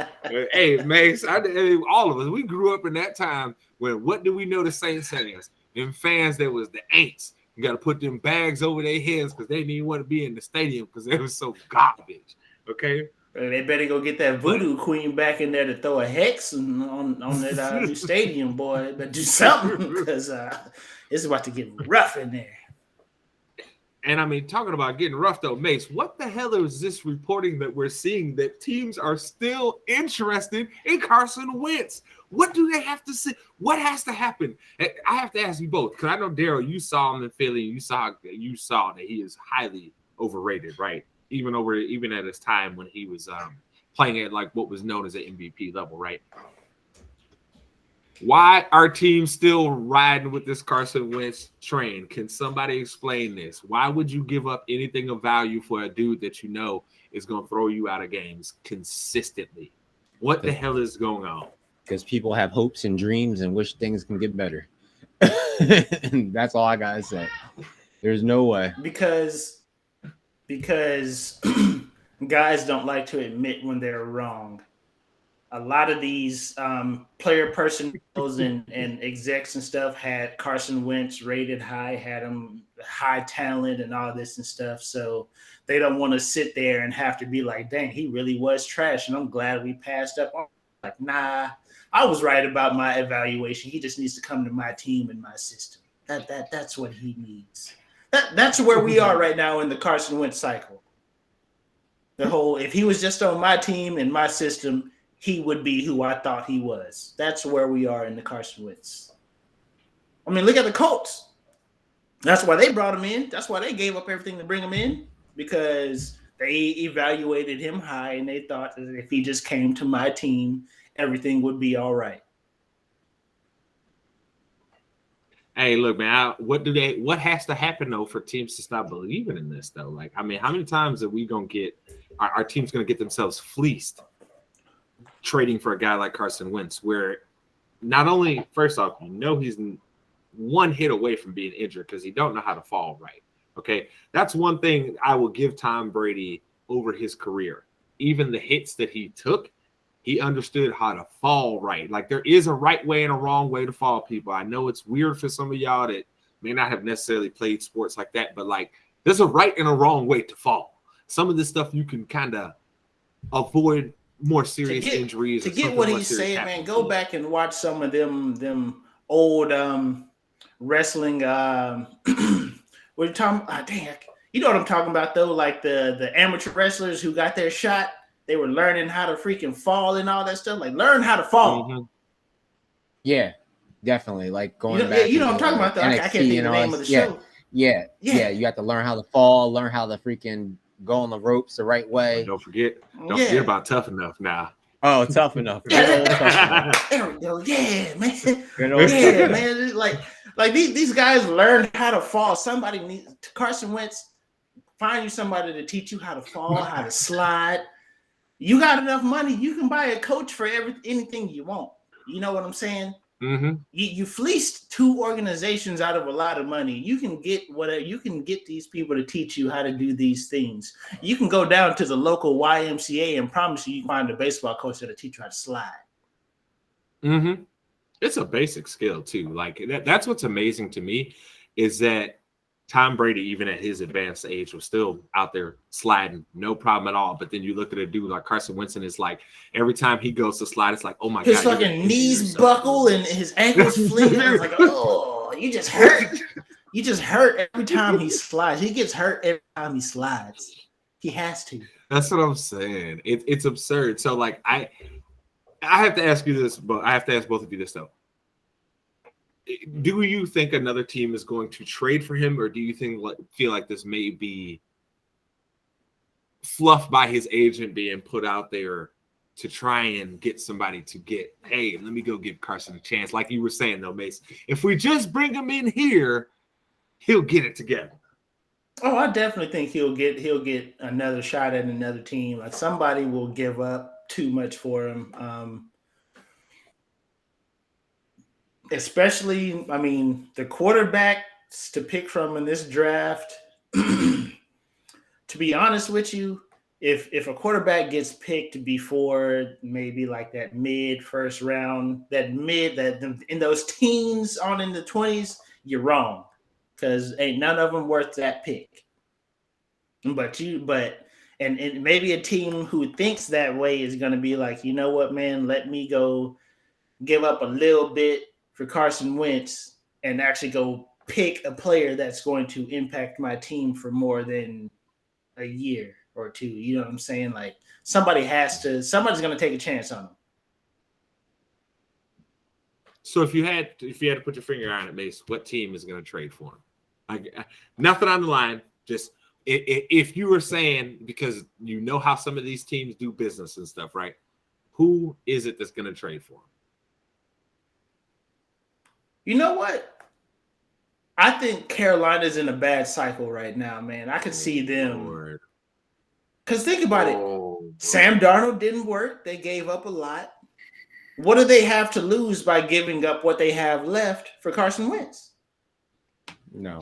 Hey, Mace, all of us, we grew up in that time when what do we know the Saints fans? Them fans that was the ants. You got to put them bags over their heads because they didn't even want to be in the stadium because they was so garbage. Okay? They better go get that voodoo queen back in there to throw a hex on that new stadium, boy. They better do something because it's about to get rough in there. And I mean, talking about getting rough though, Mace, what the hell is this reporting that we're seeing that teams are still interested in Carson Wentz? What do they have to say? What has to happen? I have to ask you both because I know Daryl, you saw him in Philly. You saw that he is highly overrated, right? Even at his time when he was playing at like what was known as an MVP level, right? Why are teams still riding with this Carson Wentz train? Can somebody explain this? Why would you give up anything of value for a dude that you know is going to throw you out of games consistently? What the hell is going on? Because people have hopes and dreams and wish things can get better. And that's all I got to say. There's no way. Because guys don't like to admit when they're wrong. a lot of these player personnels and execs and stuff had Carson Wentz rated high, had him high talent and all this and stuff. So they don't want to sit there and have to be like, dang, he really was trash. And I'm glad we passed up on. Like, nah, I was right about my evaluation. He just needs to come to my team and my system. That's what he needs. That's where we are right now in the Carson Wentz cycle. The whole, if he was just on my team and my system, he would be who I thought he was. That's where we are in the Carson Wentz. I mean, look at the Colts. That's why they brought him in. That's why they gave up everything to bring him in, because they evaluated him high and they thought that if he just came to my team, everything would be all right. Hey, look, man, what has to happen though for teams to stop believing in this though? Like, I mean, how many times are we gonna get our team's gonna get themselves fleeced trading for a guy like Carson Wentz, where not only, first off, he's one hit away from being injured because he don't know how to fall right. Okay, that's one thing I will give Tom Brady over his career. Even the hits that he took, he understood how to fall right. Like, there is a right way and a wrong way to fall, people. I know it's weird for some of y'all that may not have necessarily played sports like that, but like, there's a right and a wrong way to fall. Some of this stuff you can kind of avoid more serious injuries. To get what he's saying, man, go back and watch some of them old wrestling. What are you talking? Dang, you know what I'm talking about though? Like the amateur wrestlers who got their shot, they were learning how to freaking fall and all that stuff. Like, learn how to fall. Mm-hmm. Yeah, definitely. Like going back. You know what I'm talking about though. I can't think of the name of the show. Yeah. You have to learn how to fall, learn how to freaking go on the ropes the right way. Don't forget about Tough Enough now. Oh, Tough Enough. There we go. Yeah, man. Yeah, man. Like these guys learned how to fall. Somebody needs Carson Wentz. Find you somebody to teach you how to fall, how to slide. You got enough money, you can buy a coach for anything you want. You know what I'm saying? Mm-hmm. You fleeced two organizations out of a lot of money. You can get whatever. You can get these people to teach you how to do these things. You can go down to the local YMCA and promise you find a baseball coach that'll teach you how to slide. Mm-hmm. It's a basic skill too. Like that's what's amazing to me is that Tom Brady, even at his advanced age, was still out there sliding, no problem at all. But then you look at a dude like Carson Wentz, and it's like every time he goes to slide, it's like, oh my God. His fucking knees buckle and his ankles fling. I was like, oh, you just hurt. You just hurt every time he slides. He gets hurt every time he slides. He has to. That's what I'm saying. It's absurd. So, like, I have to ask you this, but I have to ask both of you this, though. Do you think another team is going to trade for him, or do you feel like this may be fluff by his agent being put out there to try and get somebody to get, hey, let me go give Carson a chance? Like you were saying, though, Mace, if we just bring him in here, he'll get it together. Oh, I definitely think he'll get another shot at another team. Like, somebody will give up too much for him. Especially, I mean, the quarterbacks to pick from in this draft, to be honest with you, if a quarterback gets picked before maybe like that mid first round, that in those teens on in the 20s, you're wrong, because ain't none of them worth that pick. But maybe a team who thinks that way is going to be like, you know what, man, let me go give up a little bit for Carson Wentz and actually go pick a player that's going to impact my team for more than a year or two. You know what I'm saying? Like, somebody's going to take a chance on him. So if you had to put your finger on it, Mace, what team is going to trade for him? Like, nothing on the line. Just if you were saying, because you know how some of these teams do business and stuff, right? Who is it that's going to trade for him? You know what? I think Carolina's in a bad cycle right now, man. I could see them. Because think about it. Sam Darnold didn't work. They gave up a lot. What do they have to lose by giving up what they have left for Carson Wentz? No,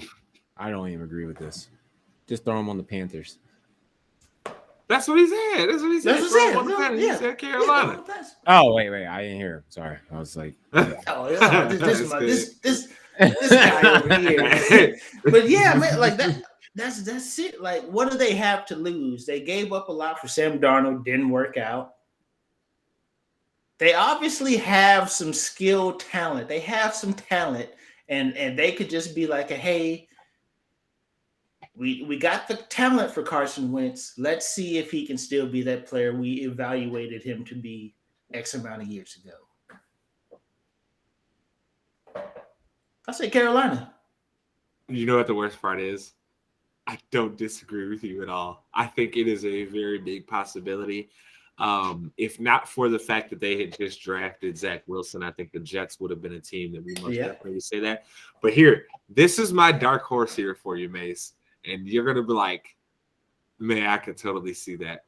I don't even agree with this. Just throw him on the Panthers. That's what he said. That's what he said. He said Carolina. Oh, wait. I didn't hear him. Sorry. I was like, this guy over here. But yeah, man, like that's it. Like, what do they have to lose? They gave up a lot for Sam Darnold, didn't work out. They obviously have some skill talent. They have some talent, and they could just be like, hey, we got the talent for Carson Wentz. Let's see if he can still be that player we evaluated him to be X amount of years ago. I say Carolina. You know what the worst part is? I don't disagree with you at all. I think it is a very big possibility. If not for the fact that they had just drafted Zach Wilson, I think the Jets would have been a team that we must definitely say that. But here, this is my dark horse here for you, Mace. And you're going to be like, man, I could totally see that.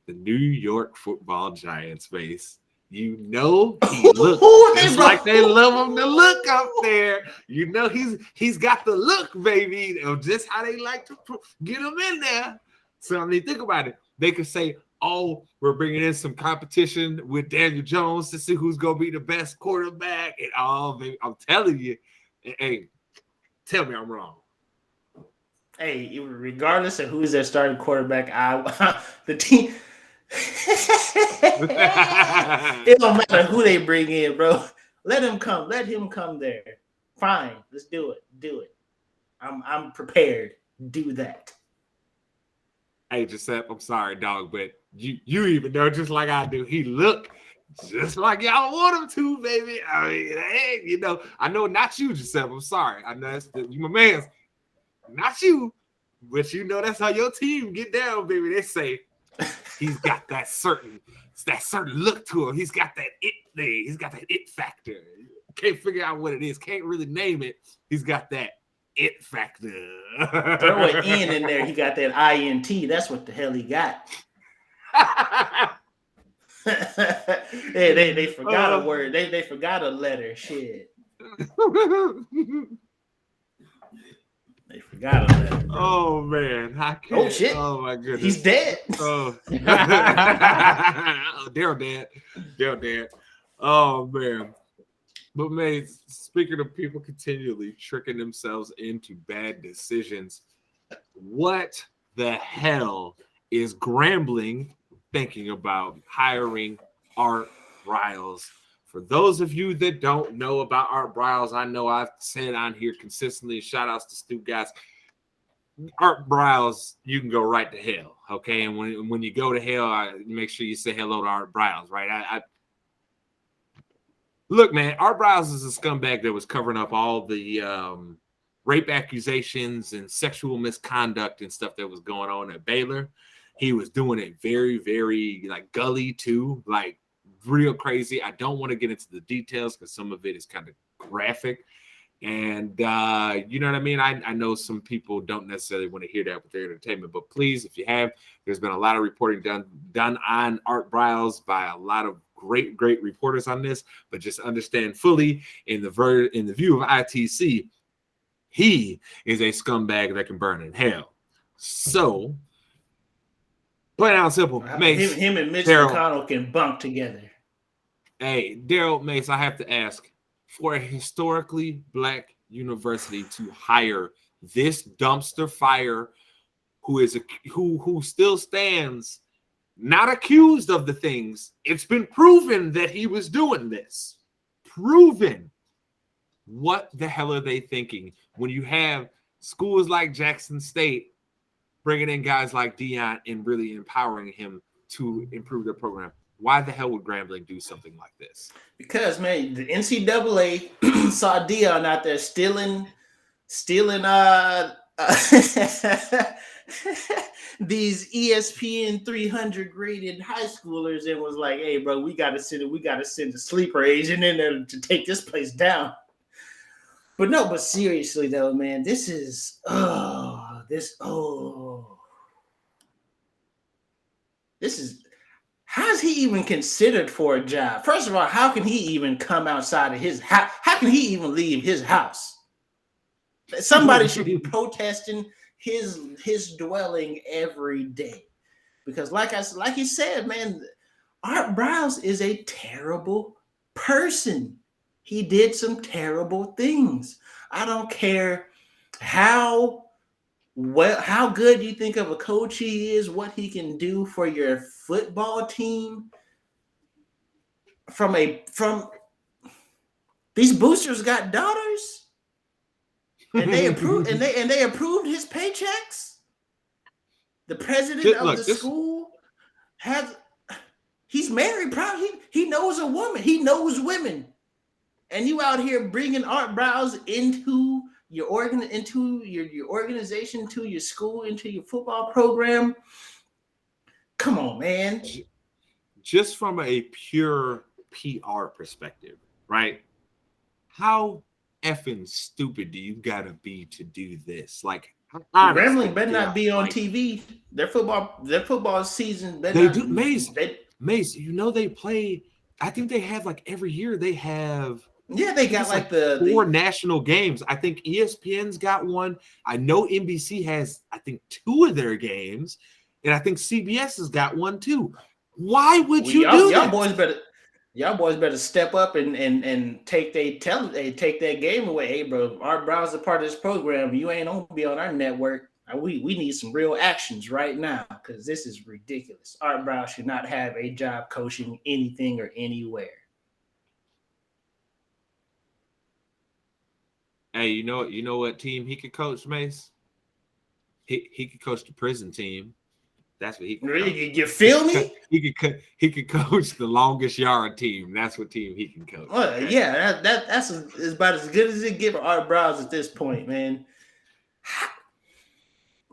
The New York Football Giants, Mace. You know he looks just like they love him to look up there. You know he's got the look, baby, of just how they like to get him in there. So, I mean, think about it. They could say, oh, we're bringing in some competition with Daniel Jones to see who's going to be the best quarterback. And all, baby, I'm telling you, hey, tell me I'm wrong. Hey, regardless of who's their starting quarterback, the team – it don't matter who they bring in, bro. Let him come there. Fine, let's do it. I'm prepared. Do that. Hey, Giuseppe, I'm sorry, dog, but you even know just like I do. He look just like y'all want him to, baby. I mean, hey, you know, I know not you, Giuseppe. I'm sorry. I know you my man's. Not you, but you know that's how your team get down, baby. They say he's got that certain look to him. He's got that it thing. He's got that it factor. Can't figure out what it is. Can't really name it. He's got that it factor. Throw an N in there. He got that INT. That's what the hell he got. They forgot a word. They forgot a letter. Shit. They forgot a letter. Bro. Oh man. I can't. Oh shit. Oh my goodness. He's dead. Oh. They're dead. Oh man. But man, speaking of people continually tricking themselves into bad decisions, what the hell is Grambling thinking about hiring Art Briles? For those of you that don't know about Art Briles, I know I've said on here consistently, shout outs to Stu guys. Art Briles, you can go right to hell, okay? And when you go to hell, make sure you say hello to Art Briles, right? Look, man, Art Briles is a scumbag that was covering up all the rape accusations and sexual misconduct and stuff that was going on at Baylor. He was doing it very, very like gully too, like real crazy. I don't want to get into the details because some of it is kind of graphic. And you know what I mean? I know some people don't necessarily want to hear that with their entertainment, but please, if you have, there's been a lot of reporting done on Art Briles by a lot of great reporters on this, but just understand fully in the view of ITC, he is a scumbag that can burn in hell. So, plain out simple, Mace. Him and Mitch McConnell can bunk together. Hey, Daryl Mace, I have to ask, for a historically black university to hire this dumpster fire who still stands not accused of the things, it's been proven that he was doing this. Proven. What the hell are they thinking when you have schools like Jackson State bringing in guys like Deion and really empowering him to improve their program? Why the hell would Grambling do something like this? Because, man, the NCAA saw Deion out there stealing these ESPN 300 graded high schoolers and was like, hey, bro, we got to send a sleeper agent in there to take this place down. But seriously though, man, this is how's he even considered for a job? First of all, how can he even come outside of his house? How can he even leave his house? Somebody should be protesting his dwelling every day. Because like you said, man, Art Briles is a terrible person. He did some terrible things. I don't care how good you think of a coach he is, what he can do for your football team. From these boosters got daughters, and they approved and they approved his paychecks. The president of the school he's married, probably he knows a woman, he knows women, and you out here bringing Art Briles into your organization, to your school, into your football program. Come on, man. Just from a pure PR perspective, right? How effing stupid do you gotta be to do this? Like, Grambling better not be on TV. Their football season. They do, Mace. You know they play. I think they have like every year they have. Yeah, they got like the 4 national games. I think ESPN's got one. I know NBC has, I think, 2 of their games, and I think CBS has got one too. Why would you do that? Y'all boys better step up and take that game away. Hey, bro, Art Briles is a part of this program. You ain't gonna be on our network. We need some real actions right now, because this is ridiculous. Art Briles should not have a job coaching anything or anywhere. Hey, you know what team he could coach, Mace? He could coach the prison team. That's what he can coach. You feel me? He could coach the longest yard team. That's what team he can coach. Well, yeah, that's about as good as it gets for Art Briles at this point, man.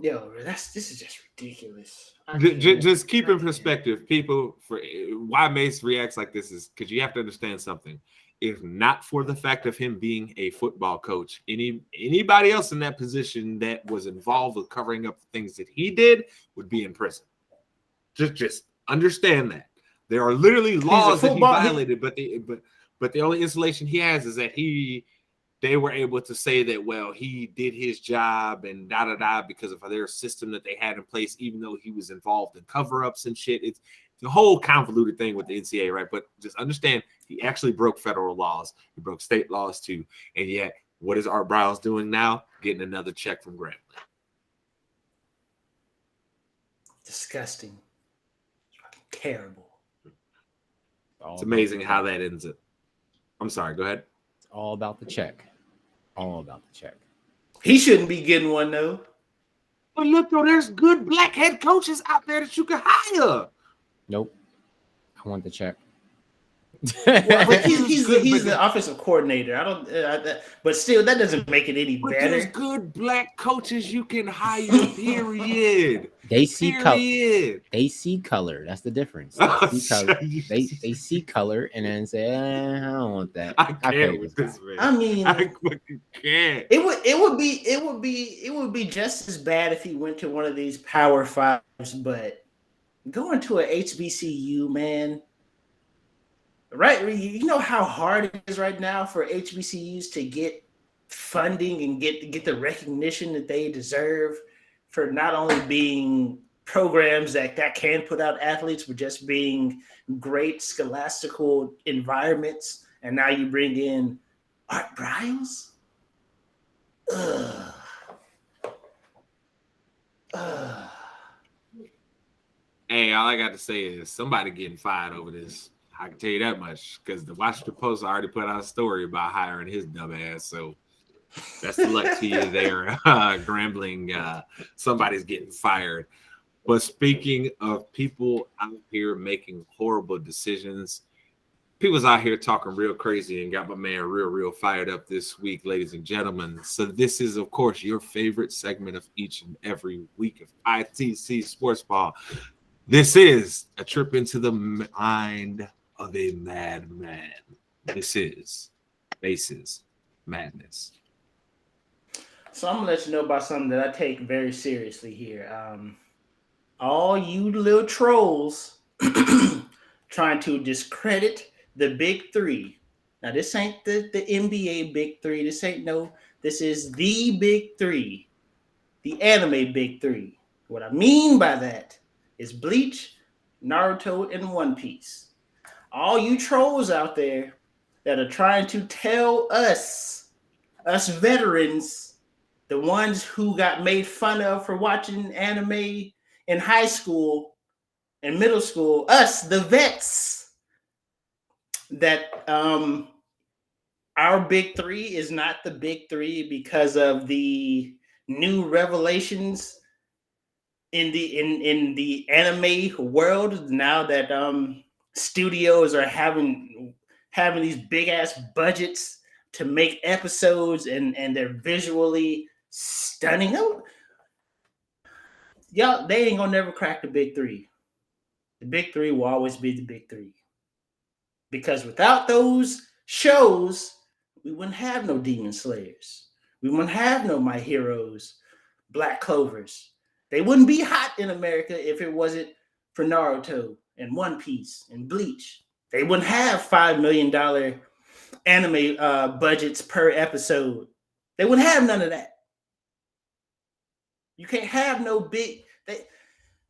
Yo, this is just ridiculous. Just keep in perspective, people, for why Mace reacts like this is because you have to understand something. If not for the fact of him being a football coach, anybody else in that position that was involved with covering up the things that he did would be in prison. Just understand that. There are literally laws that he violated, but the only insulation he has is that they were able to say that, well, he did his job and because of their system that they had in place, even though he was involved in cover-ups and shit. It's the whole convoluted thing with the NCAA, right? But just understand, he actually broke federal laws. He broke state laws too. And yet, what is Art Briles doing now? Getting another check from Grambling. Disgusting. Fucking terrible. It's amazing how that ends up. I'm sorry, go ahead. All about the check. All about the check. He shouldn't be getting one, though. But look, though, there's good black head coaches out there that you can hire. Nope. I want the check. Well, but he's the offensive coordinator. But still, that doesn't make it any better. There's good black coaches you can hire. Period. They see color. They see color. That's the difference. They see color. They see color and then say, I don't want that. I can't with this man. I mean, I fucking can't. It would be just as bad if he went to one of these Power Fives, but going to a HBCU, man. Right, you know how hard it is right now for HBCUs to get funding and get the recognition that they deserve for not only being programs that can put out athletes, but just being great scholastical environments. And now you bring in Art Briles. Hey, all I got to say is somebody getting fired over this. I can tell you that much because the Washington Post already put out a story about hiring his dumb ass. So that's the luck to you there, Grambling. Somebody's getting fired. But speaking of people out here making horrible decisions, people's out here talking real crazy and got my man real fired up this week, ladies and gentlemen. So this is, of course, your favorite segment of each and every week of ITC Sportsball. This is a trip into the mind of a madman. This is Mace's Madness. So I'm gonna let you know about something that I take very seriously here. All you little trolls trying to discredit the Big Three. Now this ain't the NBA Big Three. This is the Big Three, the anime Big Three. What I mean by that is Bleach, Naruto, and One Piece. All you trolls out there that are trying to tell us veterans, the ones who got made fun of for watching anime in high school and middle school, us, the vets, that our big three is not the big three because of the new revelations in the anime world. Now that studios are having these big ass budgets to make episodes and they're visually stunning. Y'all, they ain't gonna never crack the big three. The big three will always be the big three. Because without those shows, we wouldn't have no Demon Slayers. We wouldn't have no My Heroes, Black Clovers. They wouldn't be hot in America if it wasn't for Naruto and One Piece and Bleach. They wouldn't have $5 million anime budgets per episode. They wouldn't have none of that. You can't have no big...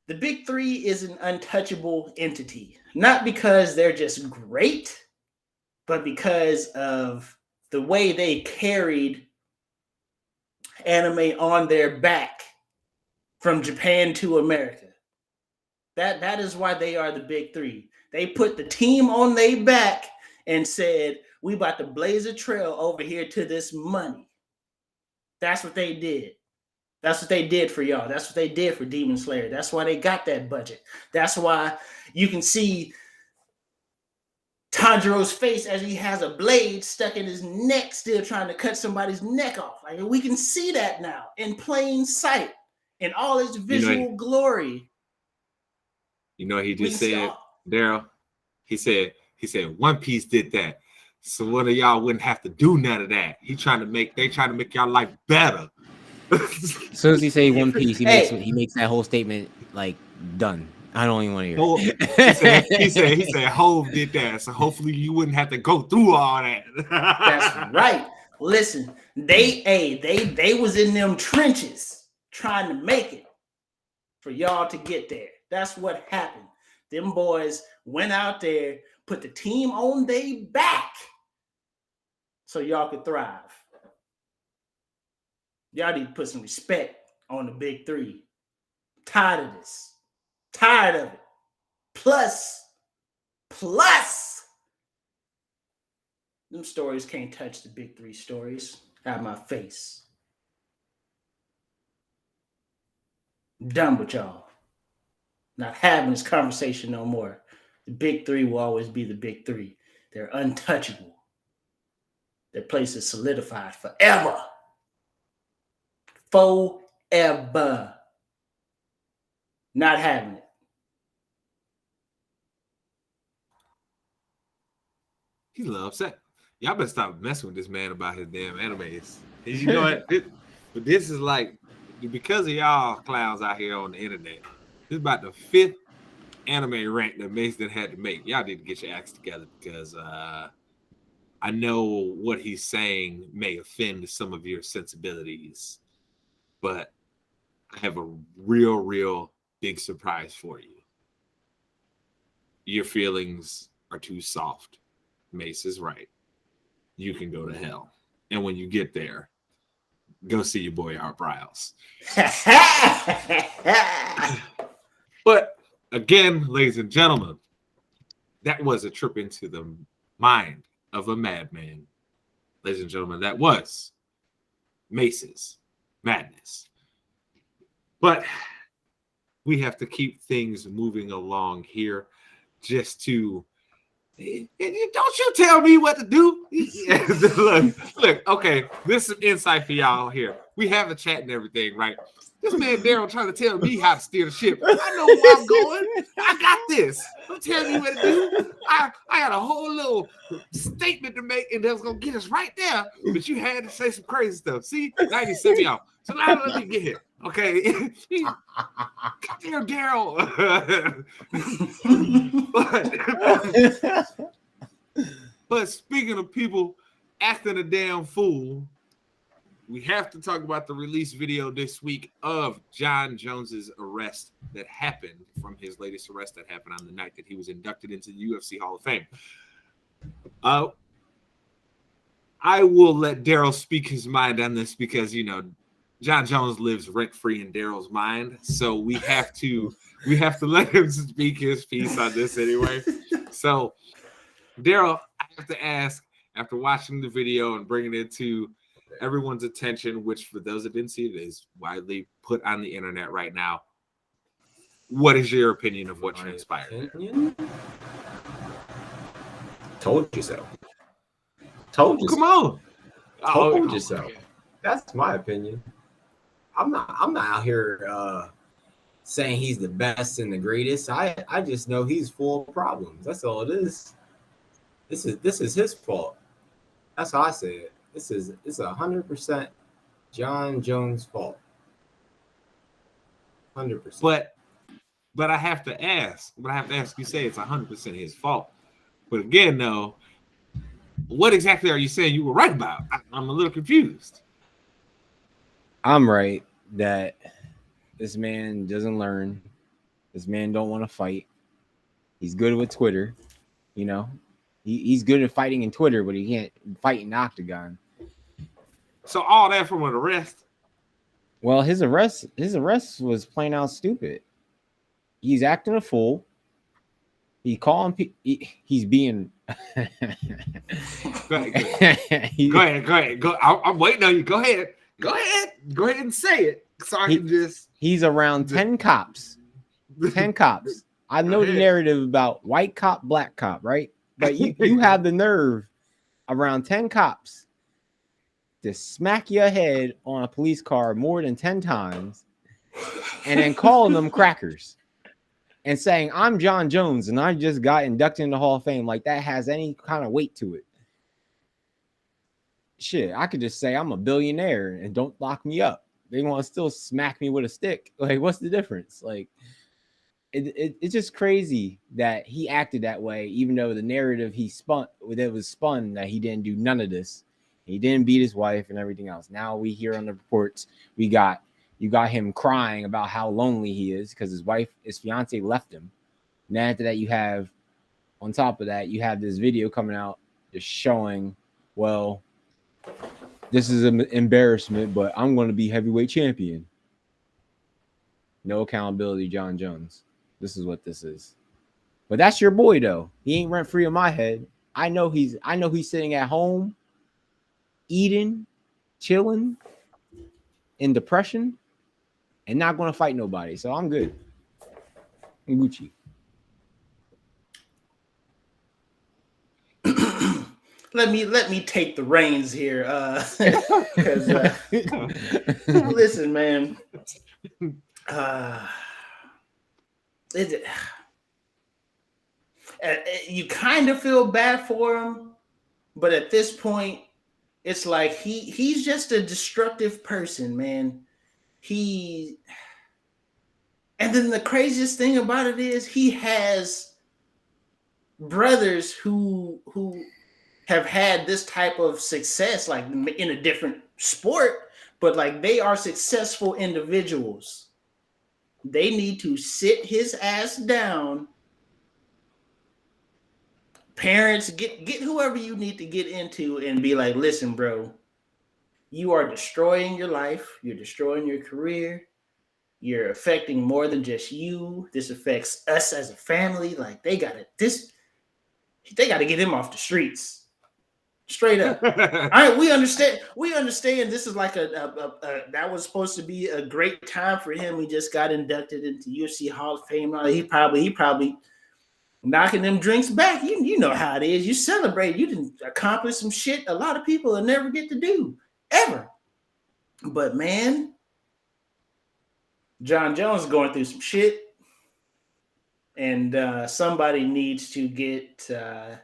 The big three is an untouchable entity. Not because they're just great, but because of the way they carried anime on their back from Japan to America. That is why they are the big three. They put the team on their back and said, we about to blaze a trail over here to this money. That's what they did. That's what they did for y'all. That's what they did for Demon Slayer. That's why they got that budget. That's why you can see Tanjiro's face as he has a blade stuck in his neck, still trying to cut somebody's neck off. Like, we can see that now in plain sight, in all its visual glory. You know, he just said, Daryl, he said One Piece did that. So one of y'all wouldn't have to do none of that. They trying to make y'all life better. As soon as he say One Piece, he makes that whole statement like done. I don't even want to hear it. He said Hove did that, so hopefully you wouldn't have to go through all that. That's right. Listen, they was in them trenches trying to make it for y'all to get there. That's what happened. Them boys went out there, put the team on their back so y'all could thrive. Y'all need to put some respect on the big three. Tired of this. Tired of it. Plus, them stories can't touch the big three stories out of my face. I'm done with y'all. Not having this conversation no more. The big three will always be the big three. They're untouchable. Their place is solidified forever. Forever. Not having it. He loves that. Y'all better stop messing with this man about his damn animes. You know what? But this is like, because of y'all clowns out here on the internet, this is about the 5th anime rant that Mason had to make. Y'all need to get your acts together because I know what he's saying may offend some of your sensibilities, but I have a real big surprise for you. Your feelings are too soft. Mace is right. You can go to hell. And when you get there, go see your boy Art Briles. But again, ladies and gentlemen, that was a trip into the mind of a madman. Ladies and gentlemen, that was Mace's Madness. But we have to keep things moving along here just to... Don't you tell me what to do. look, okay, this is some insight for y'all here. We have a chat and everything, right? This man Daryl trying to tell me how to steer the ship. I know where I'm going. I got this. Don't tell me what to do. I got a whole little statement to make, and that's gonna get us right there. But you had to say some crazy stuff. See, now you set me off. So now let me get here. Okay. Goddamn Daryl. But speaking of people acting a damn fool, we have to talk about the release video this week of John Jones's arrest that happened from his latest arrest that happened on the night that he was inducted into the UFC Hall of Fame. I will let Daryl speak his mind on this because, you know, John Jones lives rent-free in Daryl's mind. So we have to let him speak his piece on this anyway. So, Daryl, I have to ask, after watching the video and bringing it to everyone's attention, which for those that didn't see it is widely put on the internet right now, what is your opinion of what transpired? Told you so. Told you. Come on. Told you so. That's my opinion. I'm not out here saying he's the best and the greatest. I just know he's full of problems. That's all it is. This is his fault. That's how I say it. It's 100% John Jones' fault. 100%. But I have to ask. You say it's 100% his fault. But again, though, what exactly are you saying you were right about? I'm a little confused. I'm right that this man doesn't learn. This man don't want to fight. He's good with Twitter. You know, he's good at fighting in Twitter, but he can't fight in the octagon. So all that from an arrest? Well, his arrest was plain out stupid. He's acting a fool. He's being. Go ahead. Go. I'm waiting on you. Go ahead and say it. So I can just. He's around 10 cops. 10 cops. I know the narrative about white cop, black cop, right? But you have the nerve around 10 cops to smack your head on a police car more than 10 times and then calling them crackers and saying, I'm John Jones and I just got inducted in the Hall of Fame. Like that has any kind of weight to it. Shit, I could just say I'm a billionaire and don't lock me up. They want to still smack me with a stick. Like, what's the difference? Like, it's just crazy that he acted that way, even though the narrative was spun that he didn't do none of this. He didn't beat his wife and everything else. Now we hear on the reports, you got him crying about how lonely he is because his fiance left him. And after that, on top of that, you have this video coming out just showing, well, this is an embarrassment, but I'm going to be heavyweight champion. No accountability, John Jones. This is what this is. But that's your boy, though. He ain't rent free in my head. I know he's sitting at home, eating, chilling, in depression, and not going to fight nobody. So I'm good. I'm Gucci. Let me take the reins here. Listen, man. You kind of feel bad for him, but at this point, it's like he's just a destructive person, man. And then the craziest thing about it is he has brothers who have had this type of success, like in a different sport, but like they are successful individuals. They need to sit his ass down. Parents, get whoever you need to get into and be like, listen, bro, you are destroying your life. You're destroying your career. You're affecting more than just you. This affects us as a family. Like they got to get him off the streets. Straight up. All right, we understand. This is like that was supposed to be a great time for him. He just got inducted into UFC Hall of Fame. He probably knocking them drinks back. You know how it is. You celebrate. You didn't accomplish some shit a lot of people will never get to do ever. But man, John Jones is going through some shit, and somebody needs to get a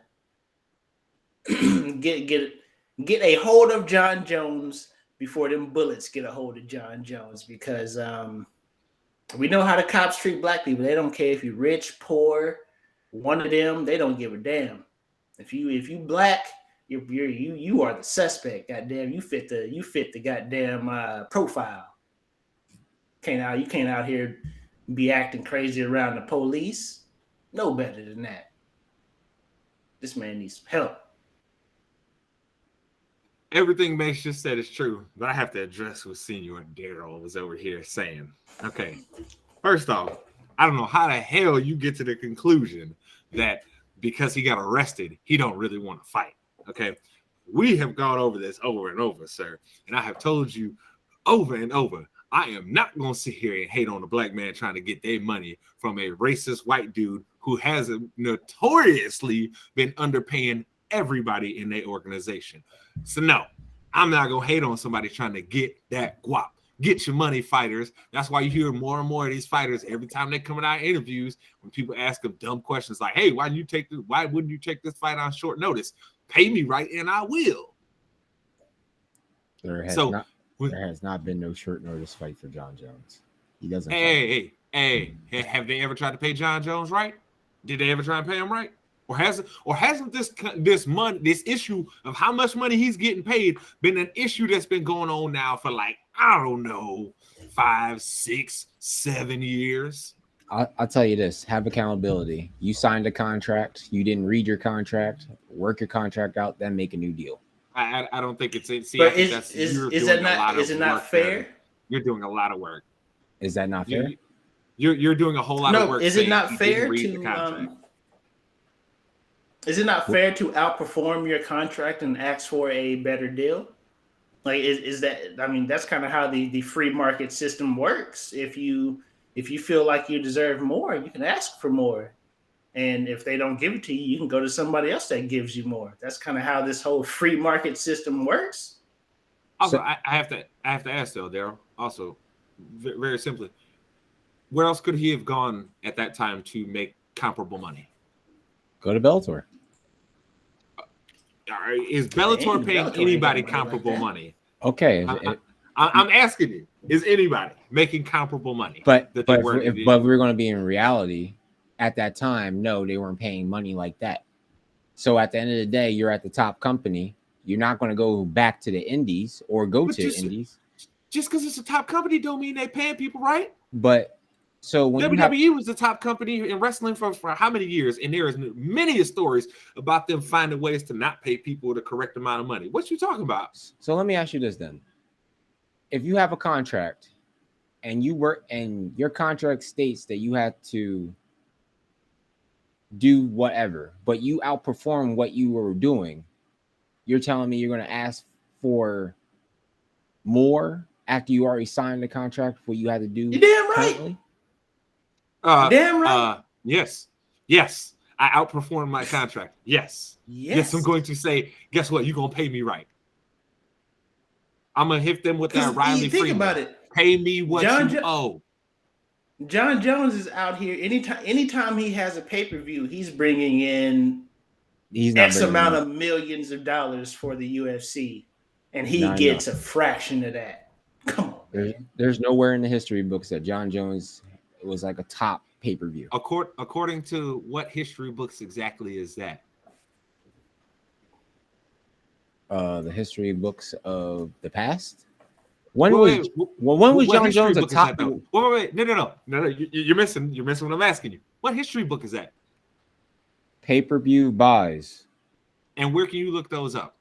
hold of John Jones before them bullets get a hold of John Jones, because we know how the cops treat black people. They don't care if you're rich, poor, one of them. They don't give a damn. If you black, You are the suspect. Goddamn, you fit the goddamn profile. You can't out here be acting crazy around the police. No better than that. This man needs some help. Everything Mace just said is true, but I have to address what Senior Daryl was over here saying. Okay, first off, I don't know how the hell you get to the conclusion that because he got arrested, he don't really want to fight. Okay, we have gone over this over and over, sir, and I have told you over and over, I am not going to sit here and hate on a black man trying to get their money from a racist white dude who has notoriously been underpaying everybody in their organization. So no, I'm not going to hate on somebody trying to get that guap. Get your money, fighters. That's why you hear more and more of these fighters every time they come in our interviews when people ask them dumb questions like, hey, why wouldn't you take this fight on short notice? Pay me right and I will. There has not been no short notice fight for John Jones. He doesn't. Hey, have they ever tried to pay John Jones right? Did they ever try and pay him right? Or hasn't this issue of how much money he's getting paid been an issue that's been going on now for like, I don't know, 5, 6, 7 years? I'll tell you this: have accountability. You signed a contract. You didn't read your contract. Work your contract out, then make a new deal. I don't think it's. See, but is it not fair? There. You're doing a lot of work. Is that not fair? You're doing a whole lot of work. Is it not fair to? Is it not fair to outperform your contract and ask for a better deal? Like, is that? I mean, that's kind of how the free market system works. If you feel like you deserve more, you can ask for more. And if they don't give it to you, you can go to somebody else that gives you more. That's kind of how this whole free market system works. Also, I have to ask though, Daryl. Also, very simply, where else could he have gone at that time to make comparable money? Go to Bellator. Is Bellator paying anybody comparable money? Okay, I'm asking you: is anybody making comparable money? But if we're going to be in reality, at that time, no, they weren't paying money like that. So at the end of the day, you're at the top company. You're not going to go back to the indies or go to indies. Just because it's a top company don't mean they're paying people right. But so when WWE was the top company in wrestling for how many years? And there is many stories about them finding ways to not pay people the correct amount of money. What you talking about? So let me ask you this then. If you have a contract and you work and your contract states that you have to do whatever, but you outperform what you were doing, you're telling me you're going to ask for more after you already signed the contract for what you had to do? You're damn right. Currently? Damn right. Yes. I outperformed my contract. Yes. I'm going to say, guess what? You're going to pay me right. I'm going to hit them with that Riley Freeman. Think about it. Pay me what you owe. John Jones is out here. Anytime he has a pay-per-view, he's bringing in X amount of millions of dollars for the UFC, and he gets a fraction of that. Come on. There's nowhere in the history books that John Jones was like a top pay-per-view. According to what history books exactly is that? The history books of the past. When was John Jones a top? Wait. No. You're missing what I'm asking you. What history book is that? Pay-per-view buys. And where can you look those up?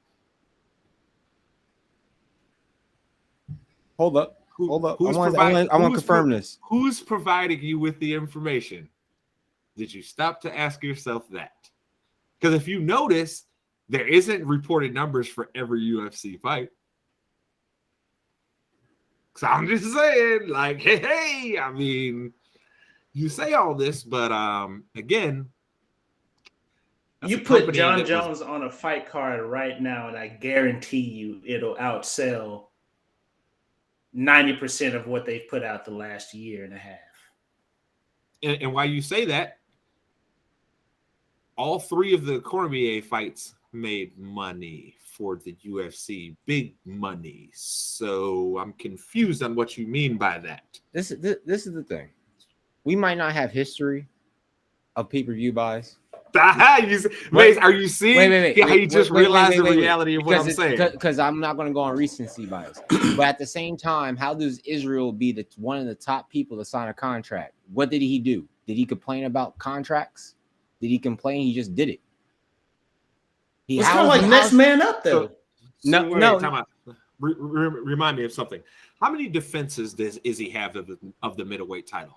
Hold up. I want to confirm this. Who's providing you with the information? Did you stop to ask yourself that? Because if you notice, there isn't reported numbers for every UFC fight. So I'm just saying, like, hey, I mean, you say all this, but again, you put John Jones on a fight card right now, and I guarantee you it'll outsell 90% of what they've put out the last year and a half. And why you say that, all 3 of the Cormier fights made money for the UFC, big money. So I'm confused on what you mean by that. This is the thing. We might not have history of pay-per-view buys. Mace, are you seeing how you just realized the reality of what I'm saying? Because I'm not going to go on recency bias. But at the same time, how does Israel be one of the top people to sign a contract? What did he do? Did he complain about contracts? Did he complain? He just did it. It's kind of like next man up, though. No. Time out. Remind me of something. How many defenses does Izzy have of the middleweight title?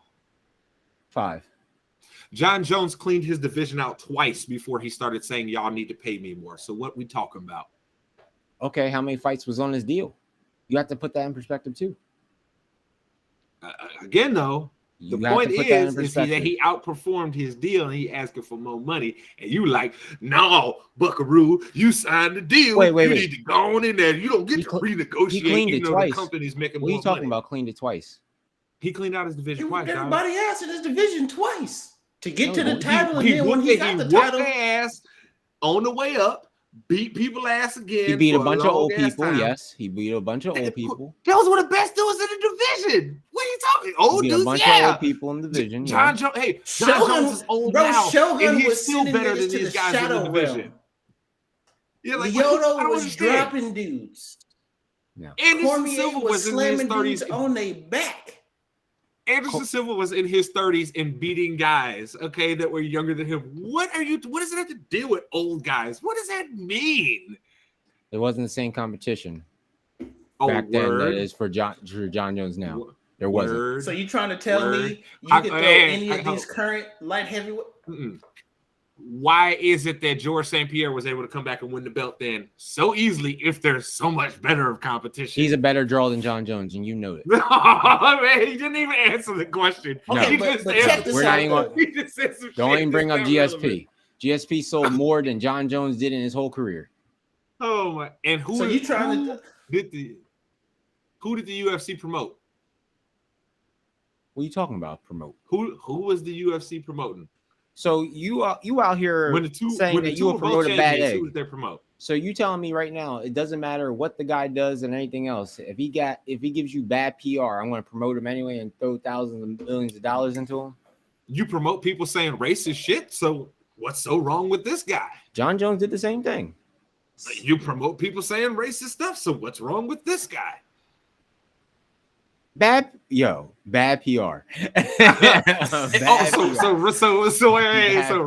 5. John Jones cleaned his division out twice before he started saying, y'all need to pay me more. So what we talking about? Okay, how many fights was on his deal? You have to put that in perspective, too. Again, though, the point is that he outperformed his deal and he asking for more money. And you like, no, Buckaroo, you signed the deal. Wait. You need to go on in there. You don't get to renegotiate. He cleaned it twice. The company's making what more are you talking money. about? Cleaned it twice. He cleaned out his division twice. Everybody asked in his division twice to get to the title. And then when he got the title, their ass on the way up. Beat people ass again. He beat a bunch of old people. Yes, he beat a bunch of old people. That was one of the best dudes in the division. What are you talking? Old dudes, a bunch of old people in the division. John Jones. Hey, John Jones is old now, and he's still better than these guys in the division. Yeah, like Lyoto was dropping dudes. No. Anderson Silva was in his 30s on their back. Anderson Silva was in his 30s and beating guys, okay, that were younger than him. What does it have to do with old guys? What does that mean? It wasn't the same competition back then that is for John Jones now. There wasn't. So you trying to tell me you could throw any of these current light heavyweight? Why is it that George St. Pierre was able to come back and win the belt then so easily if there's so much better of competition? He's a better draw than John Jones, and you know it. No, man, he didn't even answer the question. Okay, no, but check this out. Don't even bring up GSP. GSP sold more than John Jones did in his whole career. Oh my! And who did the UFC promote? What are you talking about? Promote? Who was the UFC promoting? So you out here saying that you will promote a bad egg. Who did they promote? So you telling me right now it doesn't matter what the guy does and anything else. If he gives you bad PR, I'm going to promote him anyway and throw thousands and millions of dollars into him. You promote people saying racist shit. So what's so wrong with this guy? John Jones did the same thing. You promote people saying racist stuff. So what's wrong with this guy? Bad PR. So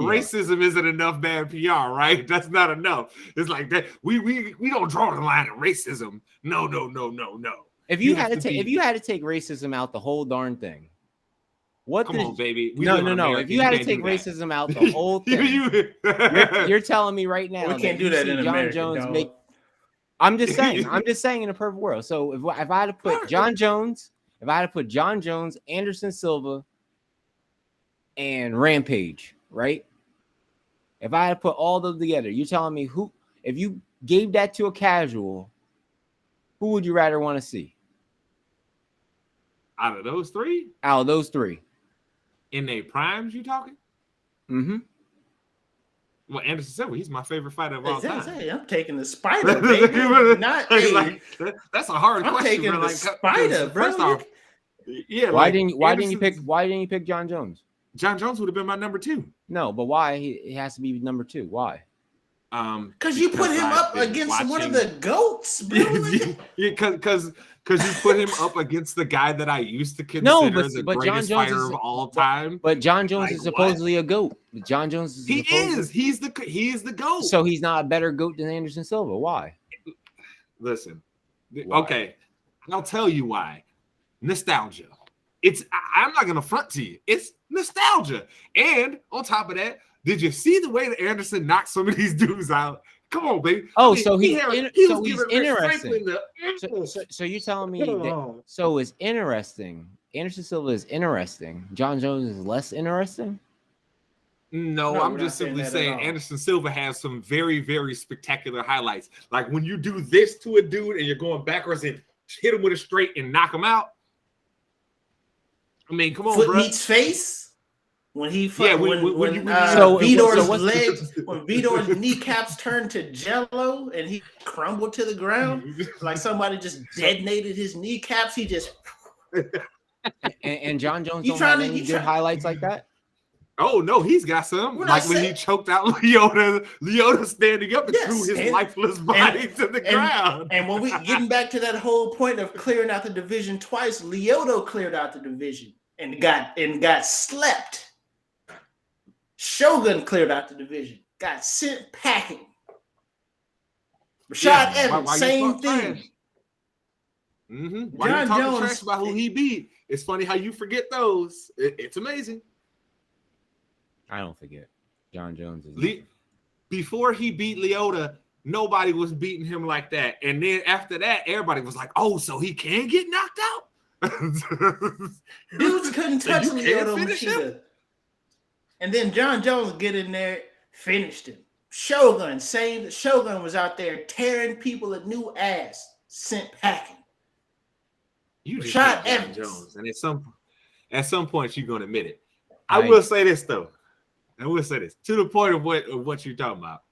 racism isn't enough bad PR, right? That's not enough. It's like that. We don't draw the line at racism. No. If you had to take racism out the whole darn thing, come on, baby. No. If you had to take racism out the whole thing, you're telling me right now we can't do that in America. Jones I'm just saying in a perfect world. So if I had to put John Jones, Anderson Silva, and Rampage, right? If I had to put all of them together, you're telling me who, if you gave that to a casual, who would you rather want to see? Out of those three? In their primes, you talking? Mm-hmm. Well, Anderson Silva, he's my favorite fighter of all time. I'm taking the Spider, baby. That's a hard question. I'm taking the Spider, bro. Yeah. Why didn't you pick John Jones? John Jones would have been my number 2. No, but why he has to be number 2? Why? Because you put him up against one of the GOATs, bro. Because you put him up against the guy that I used to consider the greatest fighter of all time. But John Jones is supposedly a GOAT. John Jones is He's the GOAT. So he's not a better GOAT than Anderson Silva. Why? Listen. Why? Okay. I'll tell you why. Nostalgia. I'm not gonna front to you. It's nostalgia. And on top of that, did you see the way that Anderson knocked some of these dudes out? Come on, baby. Oh, so he's interesting. So you're telling me that it's interesting. Anderson Silva is interesting. John Jones is less interesting? No, I'm just simply saying Anderson Silva has some very, very spectacular highlights. Like when you do this to a dude and you're going backwards and hit him with a straight and knock him out. I mean, come on, bro. Foot meets face. When Vitor's kneecaps turned to jello and he crumbled to the ground, like somebody just detonated his kneecaps. He just and John Jones don't have any good highlights like that. Oh no, he's got some. Like when he choked out Leota standing up and threw his lifeless body to the ground. And when we getting back to that whole point of clearing out the division twice, Leota cleared out the division and got slept. Shogun cleared out the division, got sent packing. Rashad Evans, same thing. Why you talking trash about who he beat? It's funny how you forget those. It's amazing. I don't forget. John Jones is before he beat Leota, nobody was beating him like that. And then after that, everybody was like, "Oh, so he can get knocked out." Dudes couldn't touch Leota Machida. And then John Jones get in there, finished him. Shogun, saying that Shogun was out there tearing people a new ass, sent packing. You just Rashad Evans Jones, and at some point you're gonna admit it. I will say this though. I will say this to the point of what you're talking about.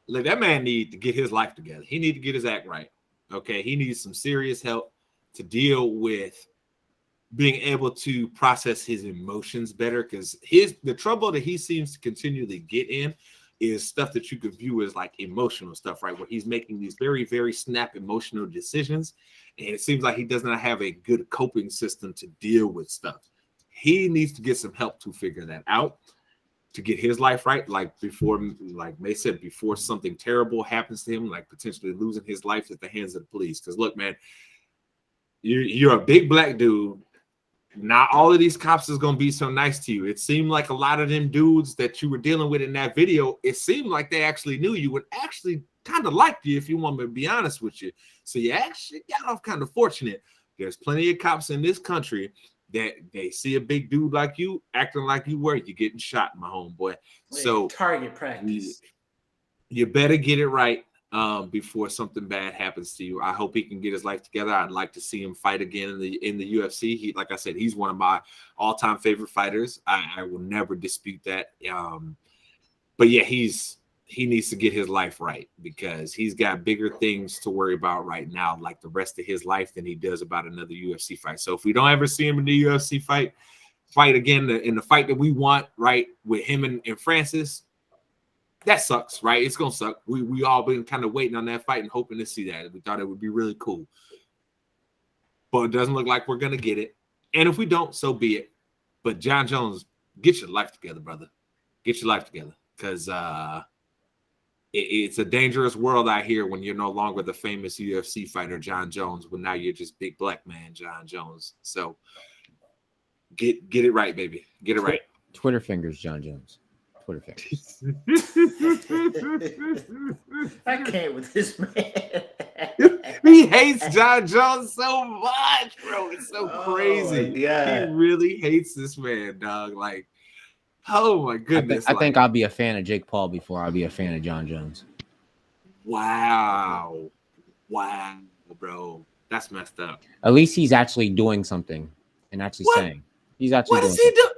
Like, that man need to get his life together. He need to get his act right. Okay, he needs some serious help to deal with being able to process his emotions better, because the trouble that he seems to continually get in is stuff that you could view as like emotional stuff, right? Where he's making these very, very snap emotional decisions, and it seems like he does not have a good coping system to deal with stuff. He needs to get some help to figure that out, to get his life right. Like May said, before something terrible happens to him, like potentially losing his life at the hands of the police. Because look, man, you're a big black dude. Not all of these cops is going to be so nice to you. It seemed like a lot of them dudes that you were dealing with in that video, it seemed like they actually knew you and actually kind of liked you, if you want me to be honest with you. So you actually got off kind of fortunate. There's plenty of cops in this country that they see a big dude like you acting like you were, you're getting shot, my homeboy. So target practice. You better get it right before something bad happens to you. I hope he can get his life together. I'd like to see him fight again in the UFC. He, like I said, he's one of my all-time favorite fighters. I will never dispute that. But yeah, he needs to get his life right, because he's got bigger things to worry about right now, like the rest of his life, than he does about another UFC fight. So if we don't ever see him in the UFC fight again, in the fight that we want, right, with him and Francis, that sucks, right? It's gonna suck. We all been kind of waiting on that fight and hoping to see that. We thought it would be really cool, but it doesn't look like we're gonna get it. And if we don't, so be it. But John Jones, get your life together, brother. Get your life together, because it's a dangerous world out here when you're no longer the famous UFC fighter John Jones, when now you're just big black man John Jones. So get it right, baby. Get it right. Twitter fingers, John Jones. Twitter fingers. I can't with this man. He hates John Jones so much, bro. It's so crazy. Yeah, he really hates this man, dog. Like, oh my goodness. I think I'll be a fan of Jake Paul before I'll be a fan of John Jones. Wow, bro. That's messed up. At least he's actually doing something and actually saying. He's actually What is he doing?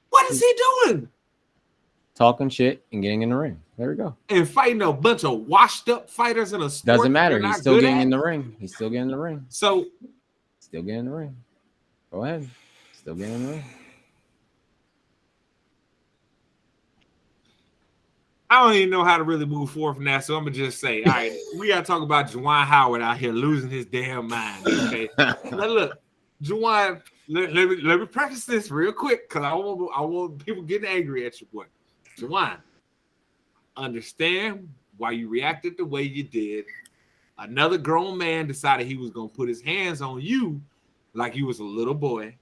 What is he doing? Talking shit and getting in the ring. There we go. And fighting a bunch of washed up fighters in a sport. Doesn't matter. He's still getting in the ring. He's still getting in the ring. So still getting in the ring. Go ahead. Still getting in the ring. I don't even know how to really move forward from that. So I'm gonna just say, all right, we gotta talk about Juwan Howard out here losing his damn mind. Okay. Look, Juwan, let me practice this real quick, because I want people getting angry at your boy. Juwan, understand why you reacted the way you did. Another grown man decided he was gonna put his hands on you like you was a little boy,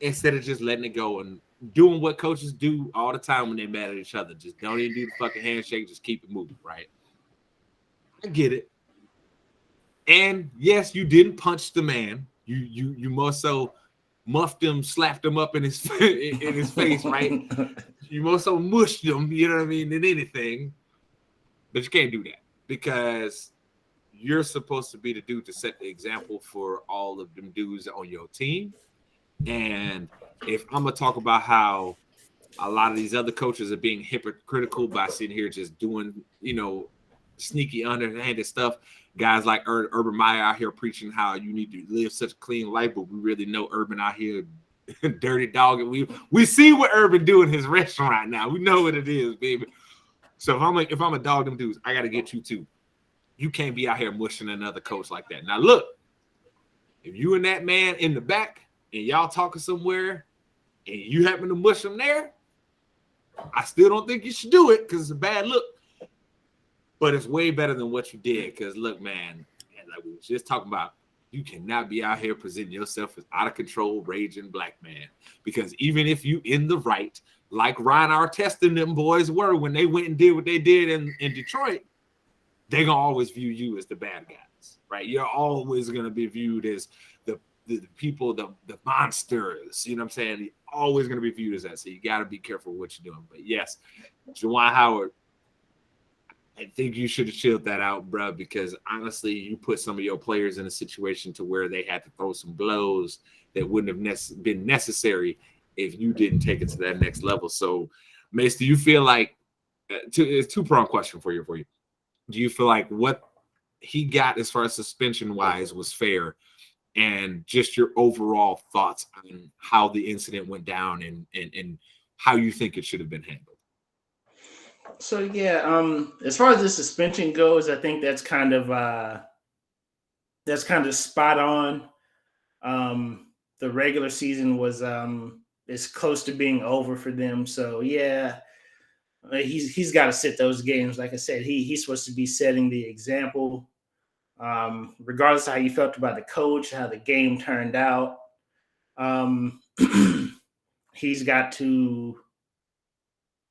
instead of just letting it go and doing what coaches do all the time when they're mad at each other. Just don't even do the fucking handshake. Just keep it moving, right? I get it. And yes, you didn't punch the man. You more so muffed him, slapped him up in his face, right? You more so mushed him, you know what I mean, than anything. But you can't do that, because you're supposed to be the dude to set the example for all of them dudes on your team. And if I'm gonna talk about how a lot of these other coaches are being hypocritical by sitting here just doing, sneaky underhanded stuff, guys like Urban Meyer out here preaching how you need to live such a clean life, but we really know Urban out here dirty dog. And we see what Urban do in his restaurant now. We know what it is, baby. So if I'm a dog, them dudes, I got to get you too. You can't be out here mushing another coach like that. Now look, if you and that man in the back and y'all talking somewhere and you happen to mush him there, I still don't think you should do it because it's a bad look. But it's way better than what you did. Because look, man, like we were just talking about, you cannot be out here presenting yourself as out of control, raging black man. Because even if you in the right, like Ryan Artest and them boys were when they went and did what they did in Detroit, they're gonna always view you as the bad guys, right? You're always gonna be viewed as the people, the monsters. You know what I'm saying? You're always gonna be viewed as that. So you got to be careful what you're doing. But yes, Juwan Howard, I think you should have chilled that out, bro, because honestly, you put some of your players in a situation to where they had to throw some blows that wouldn't have been necessary if you didn't take it to that next level. So, Mace, do you feel like it's a two-pronged question for you? Do you feel like what he got as far as suspension-wise was fair, and just your overall thoughts on how the incident went down and how you think it should have been handled? So yeah, as far as the suspension goes, I think that's kind of spot on. The regular season was is close to being over for them, so yeah, he's got to sit those games. Like I said, he's supposed to be setting the example. Regardless of how you felt about the coach, how the game turned out, he's got to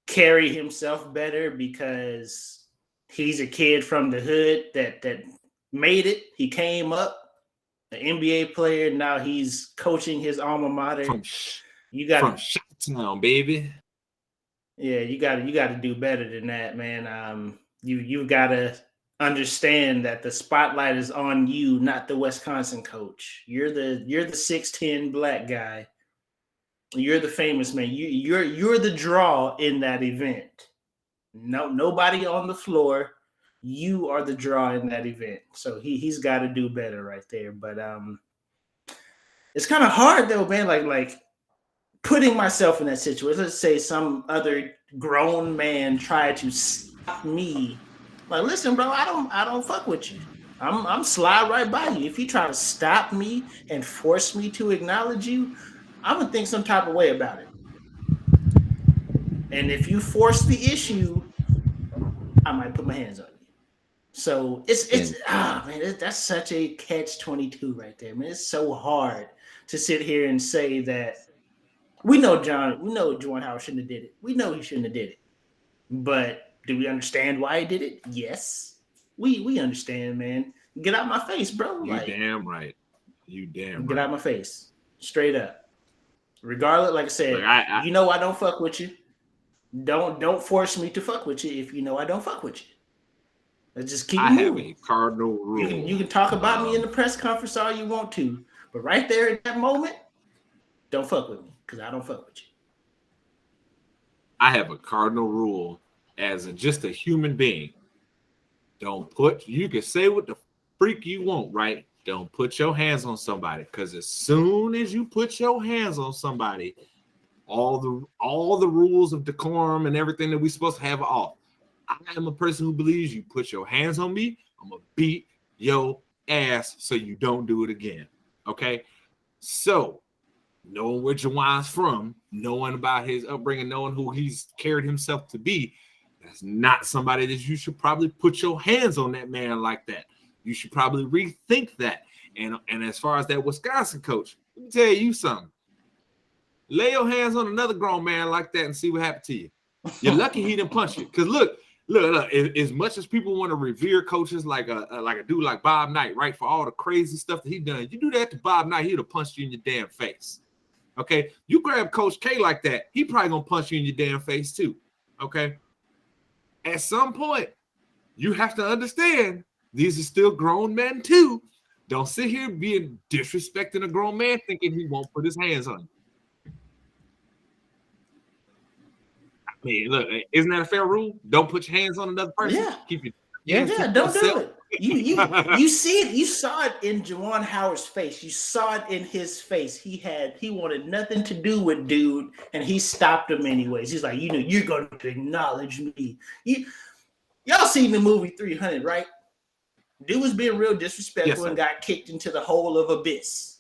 carry himself better because he's a kid from the hood that made it. He came up, an NBA player. Now he's coaching his alma mater. From Chi-Town, baby. Yeah, you got to do better than that, man. You got to understand that the spotlight is on you, not the Wisconsin coach. You're the 6'10" black guy. You're the famous man. You're the draw in that event. No, nobody on the floor. You are the draw in that event. So he's got to do better right there. But it's kind of hard though, man. Like putting myself in that situation. Let's say some other grown man tried to stop me. Like, listen, bro, I don't fuck with you. I'm slide right by you. If you try to stop me and force me to acknowledge you, I'm gonna think some type of way about it. And if you force the issue, I might put my hands on you. So that's such a catch-22 right there, man. It's so hard to sit here and say that we know Juwan Howard shouldn't have did it. We know he shouldn't have did it. But do we understand why he did it? Yes. We understand, man. Get out my face, bro. You damn right. Get out my face. Straight up. Regardless, like I said, I don't fuck with you. Don't force me to fuck with you if you know I don't fuck with you. Let's just keep moving. I have a cardinal rule. You can talk about me in the press conference all you want to, but right there at that moment, don't fuck with me because I don't fuck with you. I have a cardinal rule as just a human being. You can say what the freak you want, right? Don't put your hands on somebody, because as soon as you put your hands on somebody, all the rules of decorum and everything that we're supposed to have are off. I am a person who believes you put your hands on me, I'm gonna beat your ass so you don't do it again. Okay, so knowing where Juwan's from, knowing about his upbringing, knowing who he's carried himself to be, that's not somebody that you should probably put your hands on that man like that. You should probably rethink that. And as far as that Wisconsin coach, let me tell you something. Lay your hands on another grown man like that and see what happened to you. You're lucky he didn't punch you. Because look, as much as people want to revere coaches like a dude like Bob Knight, right, for all the crazy stuff that he done, you do that to Bob Knight, he'd have punched you in your damn face. Okay? You grab Coach K like that, he probably going to punch you in your damn face too. Okay? At some point, you have to understand these are still grown men too. Don't sit here being disrespecting a grown man thinking he won't put his hands on you. I mean, look, isn't that a fair rule? Don't put your hands on another person. Yeah. Keep your don't do it. You see it. You saw it in Juwan Howard's face. You saw it in his face. He wanted nothing to do with dude, and he stopped him anyways. He's like, you're going to acknowledge me. Y'all seen the movie 300, right? Dude was being real disrespectful and got kicked into the hole of abyss.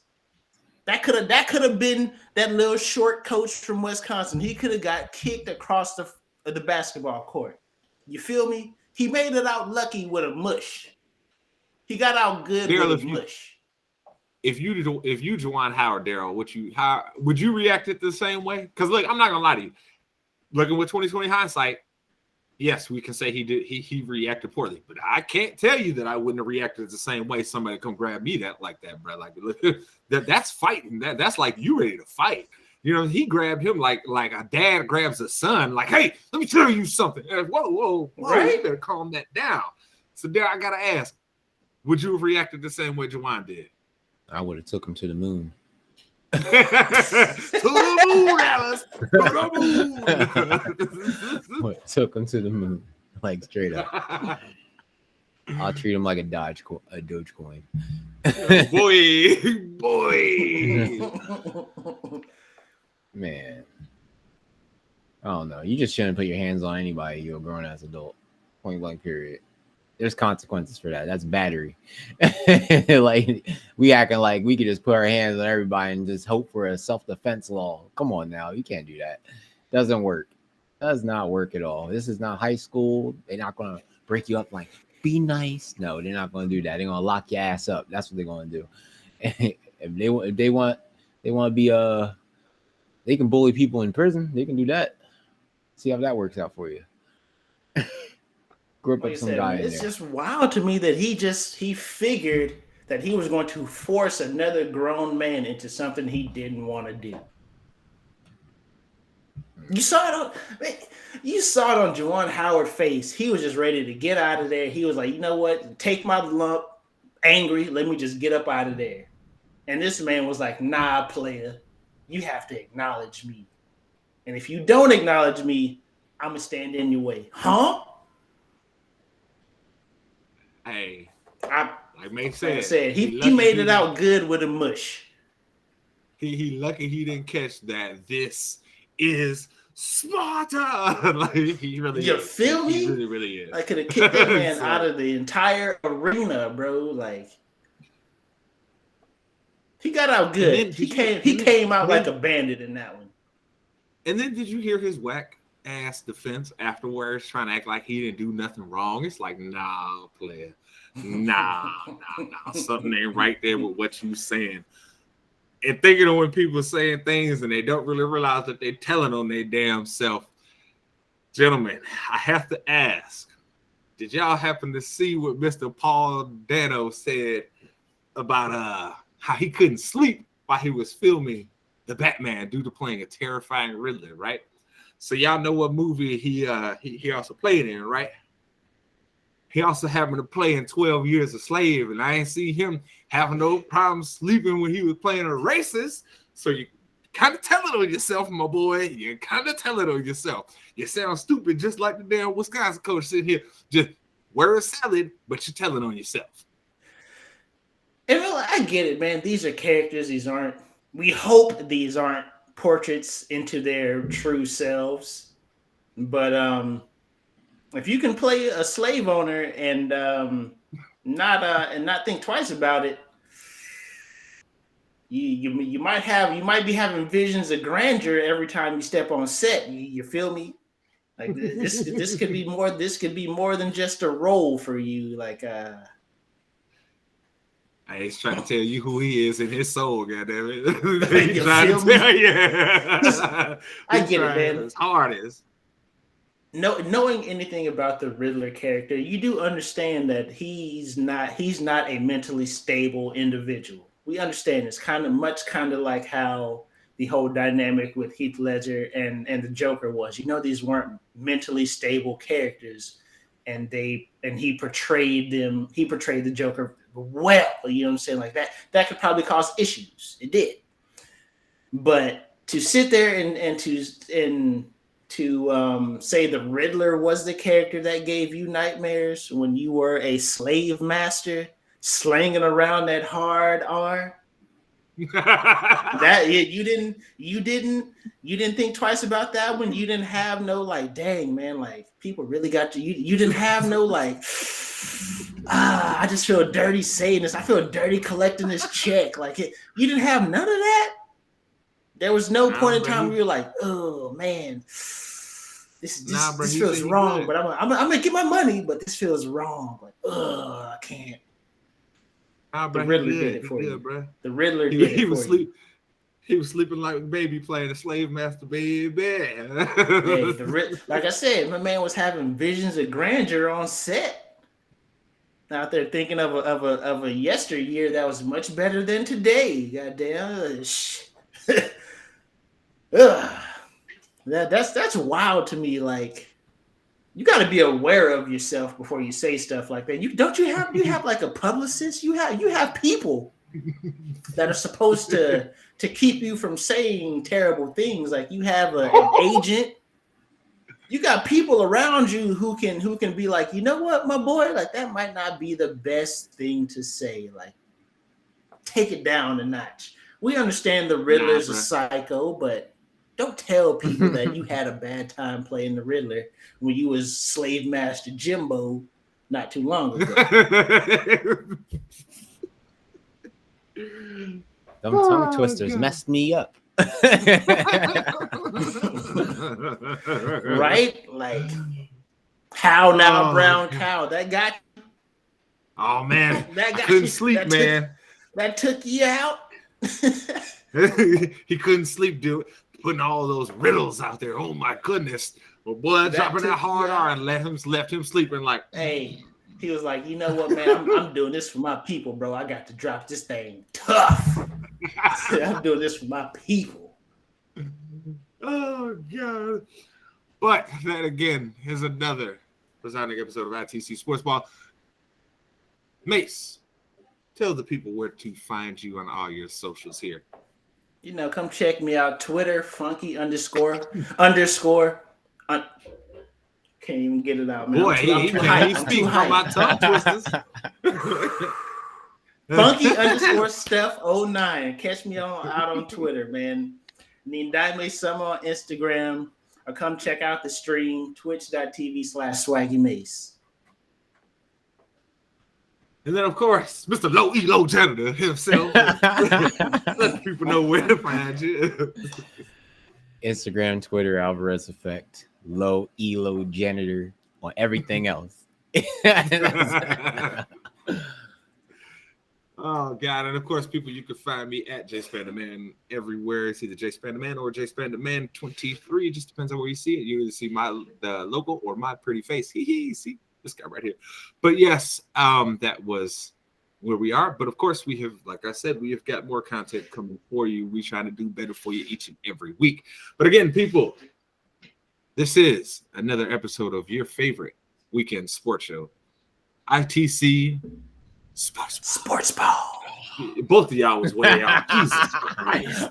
That could have been that little short coach from Wisconsin. He could have got kicked across the basketball court. You feel me? He made it out lucky with a mush. He got out good with a mush. If you Juwan Howard, Daryl, would you react it the same way? Because look, I'm not gonna lie to you. Looking with 2020 hindsight, yes, we can say he reacted poorly, but I can't tell you that I wouldn't have reacted the same way. Somebody come grab me like that, bro. Like that's fighting. That's like you ready to fight. He grabbed him like a dad grabs a son. Like, hey, let me tell you something. Whoa, right? You better calm that down. So there, I gotta ask, would you have reacted the same way Juwan did? I would have took him to the moon. To the moon, Alice. To the moon. Took him to the moon, like straight up. I'll treat him like a Dogecoin. boy. Man, I don't know. You just shouldn't put your hands on anybody. You're a grown ass adult. Point blank. Period. There's consequences for that. That's battery. Like we acting like we could just put our hands on everybody and just hope for a self-defense law. Come on now, you can't do that. Doesn't work. Does not work at all. This is not high school. They're not gonna break you up like be nice. No, they're not gonna do that. They're gonna lock your ass up. That's what they're gonna do. If they want to be they can bully people in prison. They can do that. See how that works out for you. Grew up some guy. It's just wild to me that he figured that he was going to force another grown man into something he didn't want to do. You saw it on Juwan Howard's face. He was just ready to get out of there. He was like, you know what? Take my lump, angry. Let me just get up out of there. And this man was like, nah, player. You have to acknowledge me. And if you don't acknowledge me, I'm going to stand in your way. Huh? Hey, like May said, he made it out good with a mush. He lucky he didn't catch that. This is Sparta. Like he really. You feel me? He really is. I could have kicked that man out of the entire arena, bro. Like he got out good. He came out like a bandit in that one. And then did you hear his whack ass defense afterwards, trying to act like he didn't do nothing wrong? It's like, nah, player, nah, something ain't right there with what you saying. And thinking of when people saying things and they don't really realize that they're telling on their damn self. Gentlemen, I have to ask, did y'all happen to see what Mr. Paul Dano said about how he couldn't sleep while he was filming the Batman due to playing a terrifying Riddler, right? So y'all know what movie he also played in, right? He also happened to play in 12 Years a Slave, and I ain't see him having no problem sleeping when he was playing a racist. So you kind of tell it on yourself, my boy. You kind of tell it on yourself. You sound stupid, just like the damn Wisconsin coach sitting here. Just word salad, but you tell it on yourself. And I get it, man. These are characters. We hope these aren't portraits into their true selves. But if you can play a slave owner and not think twice about it, you might be having visions of grandeur every time you step on set. You feel me? Like this could be more. This could be more than just a role for you. Like he's trying to tell you who he is in his soul, goddammit. He's trying to tell you. I get it, man. His heart is. Knowing anything about the Riddler character, you do understand that he's not a mentally stable individual. We understand it's kind of like how the whole dynamic with Heath Ledger and the Joker was. These weren't mentally stable characters, and he portrayed them. He portrayed the Joker well. You know what I'm saying? Like that could probably cause issues. It did. But to sit there and to say the Riddler was the character that gave you nightmares when you were a slave master slanging around that hard R? That you didn't think twice about that when you didn't have no like, dang man, like people really got you didn't have no like, I just feel dirty saying this. I feel dirty collecting this check. Like you didn't have none of that. There was no point in time where you're like, oh man, this feels wrong. But I'm gonna get my money, but this feels wrong. Like, I can't. The Riddler did it for you, bro. The Riddler did it for you. He was sleeping like a baby playing a slave master baby. Hey, like I said, my man was having visions of grandeur on set. Out there thinking of a yesteryear that was much better than today. Goddamn. That's wild to me. Like, you got to be aware of yourself before you say stuff like that. You have like a publicist. You have people that are supposed to keep you from saying terrible things. Like you have an agent. You got people around you who can be like, you know what, my boy, like that might not be the best thing to say. Like, take it down a notch. We understand the Riddler's a psycho, but don't tell people that you had a bad time playing the Riddler when you was slave master Jimbo not too long ago. Them tongue twisters messed me up. Right? Like, how now, brown cow? That got you. Oh man, that got couldn't you. sleep, man. That took you out. He couldn't sleep, dude. Putting all those riddles out there. Oh my goodness. Well, boy, dropping that hard R and left him sleeping like. Hey, he was like, you know what, man? I'm doing this for my people, bro. I got to drop this thing tough. I'm doing this for my people. Oh God. But that again is another resounding episode of ITC Sportsball. Mace, tell the people where to find you on all your socials here. You know, come check me out. Twitter, funky __ can't even get it out, man. Boy, he speak from my tongue twisters. Funky _Steph09. Catch me out on Twitter, man. Nindime Summer on Instagram. Or come check out the stream, twitch.tv/swaggymace. And then, of course, Mr. Low Elo Janitor himself. Let people know where to find you. Instagram, Twitter, Alvarez Effect, Low Elo Janitor on everything else. Oh, God. And, of course, people, you can find me at JSpanderman everywhere. It's either JSpanderman or JSpanderman23. It just depends on where you see it. You either see the logo or my pretty face. See? This guy right here. But yes, that was where we are. But of course, we have, like I said, we have got more content coming for you. We try to do better for you each and every week. But again, people, this is another episode of your favorite weekend sports show, ITC Sportsball. Both of y'all was way out. Jesus Christ.